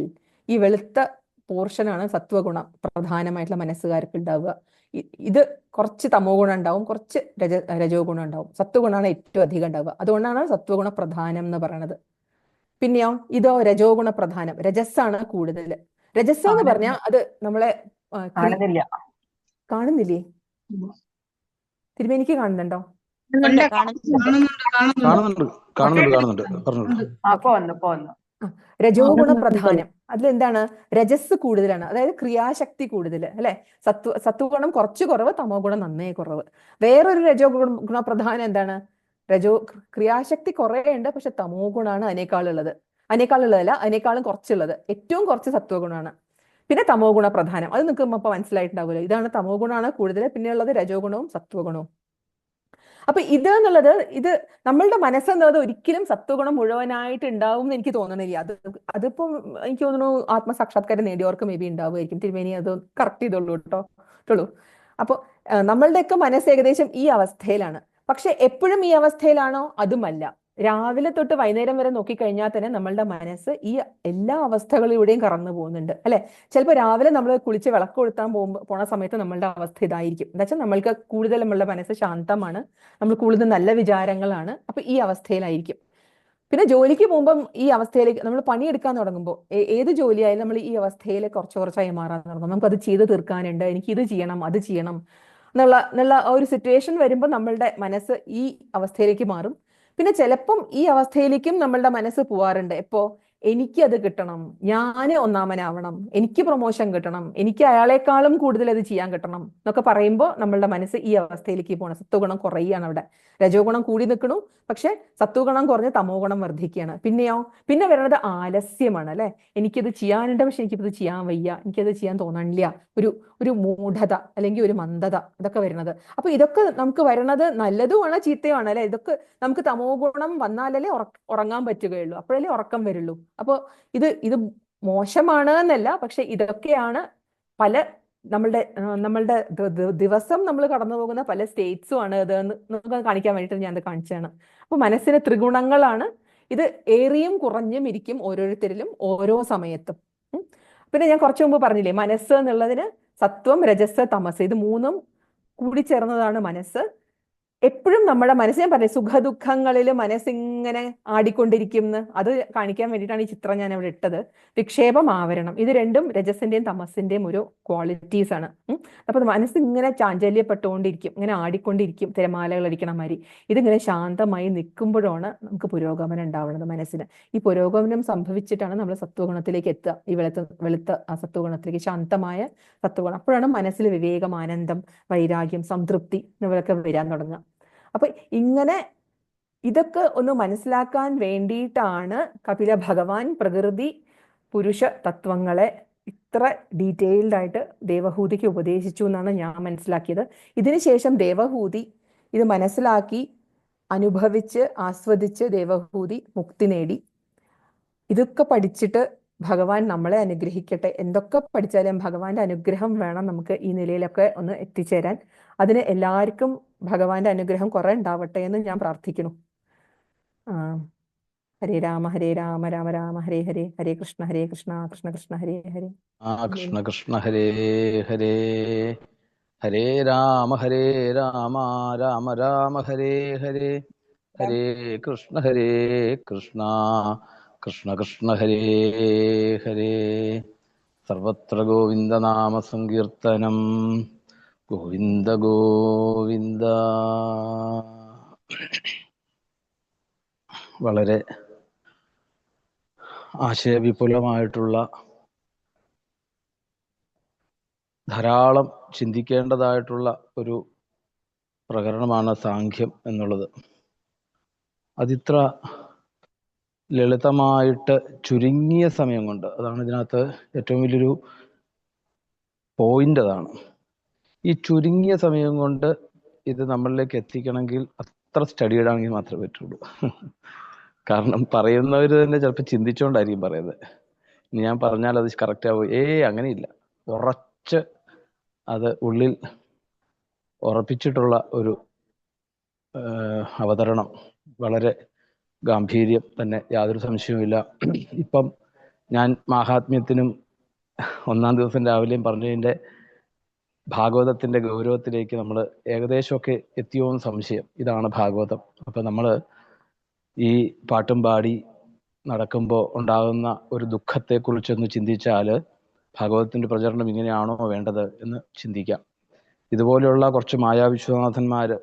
ഈ വെളുത്ത പോർഷനാണ് സത്വഗുണം പ്രധാനമായിട്ടുള്ള മനസ്സുകാർക്ക് ഉണ്ടാവുക. ഇത് കുറച്ച് തമോ ഗുണം ഉണ്ടാവും, കുറച്ച് രജോ ഗുണം ഉണ്ടാവും. സത്വഗുണമാണ് ഏറ്റവും അധികം ഉണ്ടാവുക. അതുകൊണ്ടാണ് സത്വഗുണ പ്രധാനം എന്ന് പറയുന്നത്. പിന്നെയോ ഇതോ രജോ ഗുണ പ്രധാനം, രജസ്സാണ് കൂടുതൽ. രജസ് എന്ന് പറഞ്ഞാൽ അത് നമ്മളെ കാണുന്നില്ല. കാണുന്നില്ലേ? തിരുമേനിക്ക് കാണുന്നുണ്ടോ? കാണുന്നുണ്ട്. പറഞ്ഞോളൂ. അപ്പൊ വന്നു. രജോ ഗുണ പ്രധാനം, അതിലെന്താണ്? രജസ് കൂടുതലാണ്, അതായത് ക്രിയാശക്തി കൂടുതൽ അല്ലെ. സത്വഗുണം കുറച്ച് കുറവ്, തമോ ഗുണം നന്നേ കുറവ്. വേറൊരു രജോ ഗുണപ്രധാനം എന്താണ്? ക്രിയാശക്തി കുറേ ഉണ്ട്, പക്ഷെ തമോ ഗുണാണ് അതിനേക്കാളും കുറച്ചുള്ളത്. ഏറ്റവും കുറച്ച് സത്വഗുണമാണ്. പിന്നെ തമോ ഗുണ പ്രധാനം, അത് നിങ്ങൾക്ക് ഇപ്പൊ മനസ്സിലായിട്ടുണ്ടാവുമല്ലോ. ഇതാണ് തമോ ഗുണമാണ് കൂടുതൽ, പിന്നെ ഉള്ളത് രജോ ഗുണവും സത്വഗുണവും. അപ്പൊ ഇത് നമ്മളുടെ മനസ്സെന്നുള്ളത് ഒരിക്കലും സത്വഗുണം മുഴുവനായിട്ട് ഉണ്ടാവും എന്ന് എനിക്ക് തോന്നണില്ല. അതിപ്പം എനിക്ക് തോന്നുന്നു ആത്മസാക്ഷാത്കാരം നേടിയവർക്ക് മേ ബി ഉണ്ടാവുമായിരിക്കും. തിരുമേനി അത് കറക്റ്റ് ചെയ്തോളൂ കേട്ടോ. അപ്പൊ നമ്മളുടെയൊക്കെ മനസ്സ് ഏകദേശം ഈ അവസ്ഥയിലാണ്. പക്ഷെ എപ്പോഴും ഈ അവസ്ഥയിലാണോ? അതുമല്ല. രാവിലെ തൊട്ട് വൈകുന്നേരം വരെ നോക്കിക്കഴിഞ്ഞാൽ തന്നെ നമ്മളുടെ മനസ്സ് ഈ എല്ലാ അവസ്ഥകളിലൂടെയും കടന്നു പോകുന്നുണ്ട് അല്ലെ. ചിലപ്പോൾ രാവിലെ നമ്മൾ കുളിച്ച് വിളക്ക് കൊളുത്താൻ പോണ സമയത്ത് നമ്മളുടെ അവസ്ഥ ഇതായിരിക്കും. എന്താ വെച്ചാൽ നമ്മൾക്ക് കൂടുതൽ നമ്മളുടെ മനസ്സ് ശാന്തമാണ്, നമ്മൾ കൂടുതൽ നല്ല വിചാരങ്ങളാണ്. അപ്പൊ ഈ അവസ്ഥയിലായിരിക്കും. പിന്നെ ജോലിക്ക് പോകുമ്പം ഈ അവസ്ഥയിലേക്ക് നമ്മൾ പണിയെടുക്കാൻ തുടങ്ങുമ്പോൾ, ഏത് ജോലിയായാലും നമ്മൾ ഈ അവസ്ഥയിൽ കുറച്ചായി മാറാൻ തുടങ്ങും. നമുക്കത് ചെയ്ത് തീർക്കാനുണ്ട്, എനിക്ക് ഇത് ചെയ്യണം അത് ചെയ്യണം എന്നുള്ള ഒരു സിറ്റുവേഷൻ വരുമ്പോൾ നമ്മളുടെ മനസ്സ് ഈ അവസ്ഥയിലേക്ക് മാറും. പിന്നെ ചിലപ്പം ഈ അവസ്ഥയിലേക്കും നമ്മളുടെ മനസ്സ് പോവാറുണ്ട്. എപ്പോ? എനിക്കത് കിട്ടണം, ഞാൻ ഒന്നാമനാവണം, എനിക്ക് പ്രൊമോഷൻ കിട്ടണം, എനിക്ക് അയാളെക്കാളും കൂടുതൽ അത് ചെയ്യാൻ കിട്ടണം എന്നൊക്കെ പറയുമ്പോൾ നമ്മളുടെ മനസ്സ് ഈ അവസ്ഥയിലേക്ക് പോകണം. സത്വഗുണം കുറയുകയാണ് അവിടെ. രജോ ഗുണം കൂടി നിൽക്കണു, പക്ഷെ സത്വഗുണം കുറഞ്ഞ് തമോ ഗുണം വർദ്ധിക്കുകയാണ്. പിന്നെ വരുന്നത് ആലസ്യമാണ് അല്ലെ. എനിക്കത് ചെയ്യാനുണ്ട്, പക്ഷെ എനിക്കിത് ചെയ്യാൻ വയ്യ, എനിക്കത് ചെയ്യാൻ തോന്നണില്ല. ഒരു മൂഢത അല്ലെങ്കിൽ ഒരു മന്ദത, ഇതൊക്കെ വരുന്നത്. അപ്പൊ ഇതൊക്കെ നമുക്ക് വരുന്നത് നല്ലതുമാണ് ചീത്തയുമാണ് അല്ലെ. ഇതൊക്കെ നമുക്ക് തമോ ഗുണം വന്നാലല്ലേ ഉറങ്ങാൻ പറ്റുകയുള്ളൂ, അപ്പോഴല്ലേ ഉറക്കം വരുള്ളൂ. അപ്പോൾ ഇത് മോശമാണ് എന്നല്ല, പക്ഷെ ഇതൊക്കെയാണ് നമ്മളുടെ ദിവസം നമ്മൾ കടന്നു പോകുന്ന പല സ്റ്റേറ്റ്സും ആണ് ഇത് എന്ന് നമുക്ക് കാണിക്കാൻ വേണ്ടിയിട്ട് ഞാൻ അത് കാണിച്ചതാണ്. അപ്പൊ മനസ്സിന് ത്രിഗുണങ്ങളാണ്. ഇത് ഏറിയും കുറഞ്ഞും ഇരിക്കും ഓരോരുത്തരിലും ഓരോ സമയത്തും. പിന്നെ ഞാൻ കുറച്ചു മുമ്പ് പറഞ്ഞില്ലേ, മനസ്സ് എന്നുള്ളതിന് സത്വം, രജസ്, തമസ്, ഇത് മൂന്നും കൂടിച്ചേർന്നതാണ് മനസ്സ്. എപ്പോഴും നമ്മുടെ മനസ്സ്, ഞാൻ പറഞ്ഞു സുഖദുഃഖങ്ങളിൽ മനസ്സിങ്ങനെ ആടിക്കൊണ്ടിരിക്കും എന്ന്, അത് കാണിക്കാൻ വേണ്ടിയിട്ടാണ് ഈ ചിത്രം ഞാൻ അവിടെ ഇട്ടത്. വിക്ഷേപം, ആവരണം, ഇത് രണ്ടും രജസിന്റെയും തമസിന്റെയും ഒരു ക്വാളിറ്റീസ് ആണ്. അപ്പൊ മനസ്സിങ്ങനെ ചാഞ്ചല്യപ്പെട്ടുകൊണ്ടിരിക്കും, ഇങ്ങനെ ആടിക്കൊണ്ടിരിക്കും, തിരമാലകൾ അടിക്കണ മാതിരി. ഇതിങ്ങനെ ശാന്തമായി നിൽക്കുമ്പോഴാണ് നമുക്ക് പുരോഗമനം ഉണ്ടാവുന്നത് മനസ്സിന്. ഈ പുരോഗമനം സംഭവിച്ചിട്ടാണ് നമ്മൾ സത്വഗുണത്തിലേക്ക് എത്തുക, ഈ വെളുത്ത ആ സത്വഗുണത്തിലേക്ക്, ശാന്തമായ സത്വഗുണം. അപ്പോഴാണ് മനസ്സിൽ വിവേകം, ആനന്ദം, വൈരാഗ്യം, സംതൃപ്തി എന്നിവയൊക്കെ വരാൻ തുടങ്ങുക. അപ്പൊ ഇങ്ങനെ ഇതൊക്കെ ഒന്ന് മനസ്സിലാക്കാൻ വേണ്ടിയിട്ടാണ് കപില ഭഗവാൻ പ്രകൃതി പുരുഷ തത്വങ്ങളെ ഇത്ര ഡീറ്റെയിൽഡ് ആയിട്ട് ദേവഹൂതിക്ക് ഉപദേശിച്ചു എന്നാണ് ഞാൻ മനസ്സിലാക്കിയത്. ഇതിനുശേഷം ദേവഹൂതി ഇത് മനസ്സിലാക്കി അനുഭവിച്ച് ആസ്വദിച്ച് ദേവഹൂതി മുക്തി നേടി. ഇതൊക്കെ പഠിച്ചിട്ട് ഭഗവാൻ നമ്മളെ അനുഗ്രഹിക്കട്ടെ. എന്തൊക്കെ പഠിച്ചാലും ഭഗവാന്റെ അനുഗ്രഹം വേണം നമുക്ക് ഈ നിലയിലൊക്കെ ഒന്ന് എത്തിച്ചേരാൻ. അതിന് എല്ലാവർക്കും ഭഗവാന്റെ അനുഗ്രഹം കുറെ ഉണ്ടാവട്ടെ എന്ന് ഞാൻ പ്രാർത്ഥിക്കുന്നു. ഹരേ രാമ രാമ രാമ ഹരേ ഹരേ, ഹരേ കൃഷ്ണ കൃഷ്ണ കൃഷ്ണ ഹരേ ഹരേ. കൃഷ്ണ കൃഷ്ണ ഹരേ ഹരേ, ഹരേ രാമ രാമ രാമ ഹരേ ഹരേ, ഹരേ കൃഷ്ണ കൃഷ്ണ കൃഷ്ണ ഹരേ ഹരേ. സർവത്ര ഗോവിന്ദനാമ സങ്കീർത്തനം, ഗോവിന്ദ ഗോവിന്ദ. വളരെ ആശയവിപുലമായിട്ടുള്ള, ധാരാളം ചിന്തിക്കേണ്ടതായിട്ടുള്ള ഒരു പ്രകരണമാണ് സാഖ്യം എന്നുള്ളത്. അതിത്ര ലളിതമായിട്ട് ചുരുങ്ങിയ സമയം കൊണ്ട്, അതാണ് ഇതിനകത്ത് ഏറ്റവും വലിയൊരു പോയിന്റ്. അതാണ് ഈ ചുരുങ്ങിയ സമയം കൊണ്ട് ഇത് നമ്മളിലേക്ക് എത്തിക്കണമെങ്കിൽ അത്ര സ്റ്റഡീഡ് ആണെങ്കിൽ മാത്രമേ പറ്റുള്ളൂ. കാരണം പറയുന്നവർ തന്നെ ചിലപ്പോൾ ചിന്തിച്ചുകൊണ്ടായിരിക്കും പറയുന്നത്. ഇനി ഞാൻ പറഞ്ഞാൽ അത് കറക്റ്റ് ആവും, അങ്ങനെയില്ല. ഉറച്ച് അത് ഉള്ളിൽ ഉറപ്പിച്ചിട്ടുള്ള ഒരു അവതരണം, വളരെ ഗാംഭീര്യം തന്നെ, യാതൊരു സംശയവുമില്ല. ഇപ്പം ഞാൻ മാഹാത്മ്യത്തിനും ഒന്നാം ദിവസം രാവിലെയും പറഞ്ഞതിൻ്റെ ഭാഗവതത്തിന്റെ ഗൗരവത്തിലേക്ക് നമ്മൾ ഏകദേശമൊക്കെ എത്തിയോ എന്ന് സംശയം. ഇതാണ് ഭാഗവതം. അപ്പൊ നമ്മൾ ഈ പാട്ടും പാടി നടക്കുമ്പോൾ ഉണ്ടാകുന്ന ഒരു ദുഃഖത്തെക്കുറിച്ചൊന്ന് ചിന്തിച്ചാൽ ഭാഗവതത്തിന്റെ പ്രചരണം ഇങ്ങനെയാണോ വേണ്ടത് എന്ന് ചിന്തിക്കാം. ഇതുപോലെയുള്ള കുറച്ച് മായാവിശ്വനാഥന്മാര്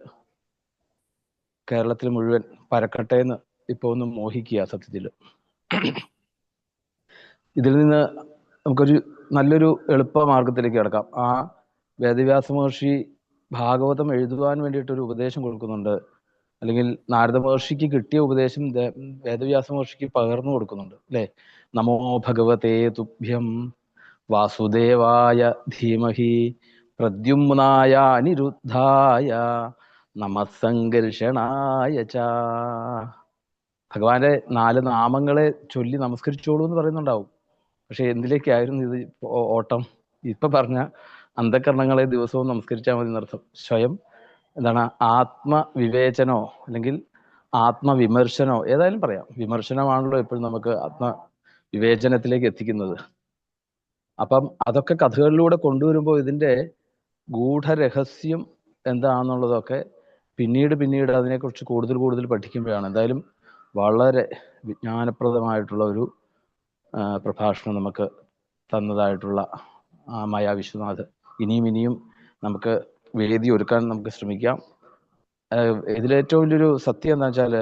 കേരളത്തിൽ മുഴുവൻ പരക്കട്ടെ എന്ന് ഇപ്പൊ ഒന്ന് മോഹിക്കുക. സത്യത്തിൽ ഇതിൽ നിന്ന് നമുക്കൊരു നല്ലൊരു എളുപ്പ മാർഗത്തിലേക്ക് കിടക്കാം. ആ വേദവ്യാസ മഹർഷി ഭാഗവതം എഴുതുവാൻ വേണ്ടിയിട്ടൊരു ഉപദേശം കൊടുക്കുന്നുണ്ട്, അല്ലെങ്കിൽ നാരദ മഹർഷിക്ക് കിട്ടിയ ഉപദേശം വേദവ്യാസ മഹർഷിക്ക് പകർന്നു കൊടുക്കുന്നുണ്ട്, അല്ലെ? നമോ ഭഗവതേ തുഭ്യം വാസുദേവായ ധീമഹി പ്രദ്യുമ്നായ അനിരുദ്ധായ നമസംഘർഷണായ ച. ഭഗവാന്റെ 4 നാമങ്ങളെ ചൊല്ലി നമസ്കരിച്ചോളൂ എന്ന് പറയുന്നുണ്ടാവും. പക്ഷെ എന്തിലേക്കായിരുന്നു ഇത് ഓട്ടം? ഇപ്പൊ പറഞ്ഞ അന്ധകരണങ്ങളെ ദിവസവും നമസ്കരിച്ചാൽ മതി എന്നർത്ഥം. സ്വയം എന്താണ് ആത്മവിവേചനോ അല്ലെങ്കിൽ ആത്മവിമർശനോ ഏതായാലും പറയാം. വിമർശനമാണല്ലോ എപ്പോഴും നമുക്ക് ആത്മവിവേചനത്തിലേക്ക് എത്തിക്കുന്നത്. അപ്പം അതൊക്കെ കഥകളിലൂടെ കൊണ്ടുവരുമ്പോൾ ഇതിന്റെ ഗൂഢരഹസ്യം എന്താണെന്നുള്ളതൊക്കെ പിന്നീട് അതിനെക്കുറിച്ച് കൂടുതൽ പഠിക്കുമ്പോഴാണ്. എന്തായാലും വളരെ വിജ്ഞാനപ്രദമായിട്ടുള്ള ഒരു പ്രഭാഷണം നമുക്ക് തന്നതായിട്ടുള്ള മായാ വിശ്വനാഥ്. ഇനിയും നമുക്ക് വേദി ഒരുക്കാൻ നമുക്ക് ശ്രമിക്കാം. ഇതിലേറ്റവും വലിയൊരു സത്യം എന്താ വെച്ചാൽ,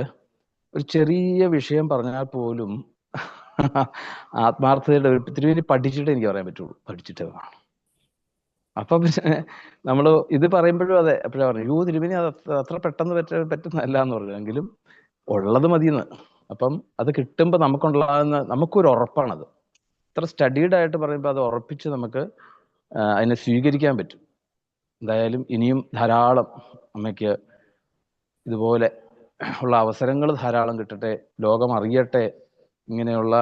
ഒരു ചെറിയ വിഷയം പറഞ്ഞാൽ പോലും ആത്മാർത്ഥതയുടെ തിരുവേനി പഠിച്ചിട്ട് എനിക്ക് പറയാൻ പറ്റുള്ളൂ. പഠിച്ചിട്ട് വേണം. അപ്പൊ പിന്നെ നമ്മൾ ഇത് പറയുമ്പോഴും അതെ, എപ്പോഴാ പറഞ്ഞു തിരുവേനി അത് അത്ര പെട്ടെന്ന് പറ്റുന്നതല്ല എന്ന് പറഞ്ഞു. എങ്കിലും ഉള്ളത് മതിയെന്ന്. അപ്പം അത് കിട്ടുമ്പോൾ നമുക്കുണ്ടാകുന്ന നമുക്കൊരു ഉറപ്പാണത്. ഇത്ര സ്റ്റഡീഡ് ആയിട്ട് പറയുമ്പോൾ അത് ഉറപ്പിച്ച് നമുക്ക് അതിനെ സ്വീകരിക്കാൻ പറ്റും. എന്തായാലും ഇനിയും ധാരാളം അമ്മയ്ക്ക് ഇതുപോലെ ഉള്ള അവസരങ്ങൾ ധാരാളം കിട്ടട്ടെ. ലോകം അറിയട്ടെ ഇങ്ങനെയുള്ള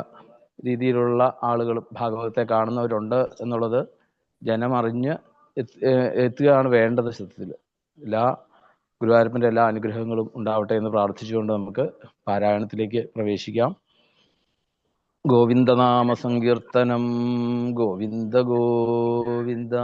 രീതിയിലുള്ള ആളുകൾ ഭാഗവതത്തെ കാണുന്നവരുണ്ട് എന്നുള്ളത് ജനം അറിഞ്ഞ് എത്തുകയാണ് വേണ്ടത്. സത്യത്തിൽ എല്ലാ ഗുരുവായൂരപ്പൻ്റെ എല്ലാ അനുഗ്രഹങ്ങളും ഉണ്ടാവട്ടെ എന്ന് പ്രാർത്ഥിച്ചുകൊണ്ട് നമുക്ക് പാരായണത്തിലേക്ക് പ്രവേശിക്കാം. ഗോവിന്ദനാമ സങ്കീർത്തനം ഗോവിന്ദ ഗോവിന്ദ.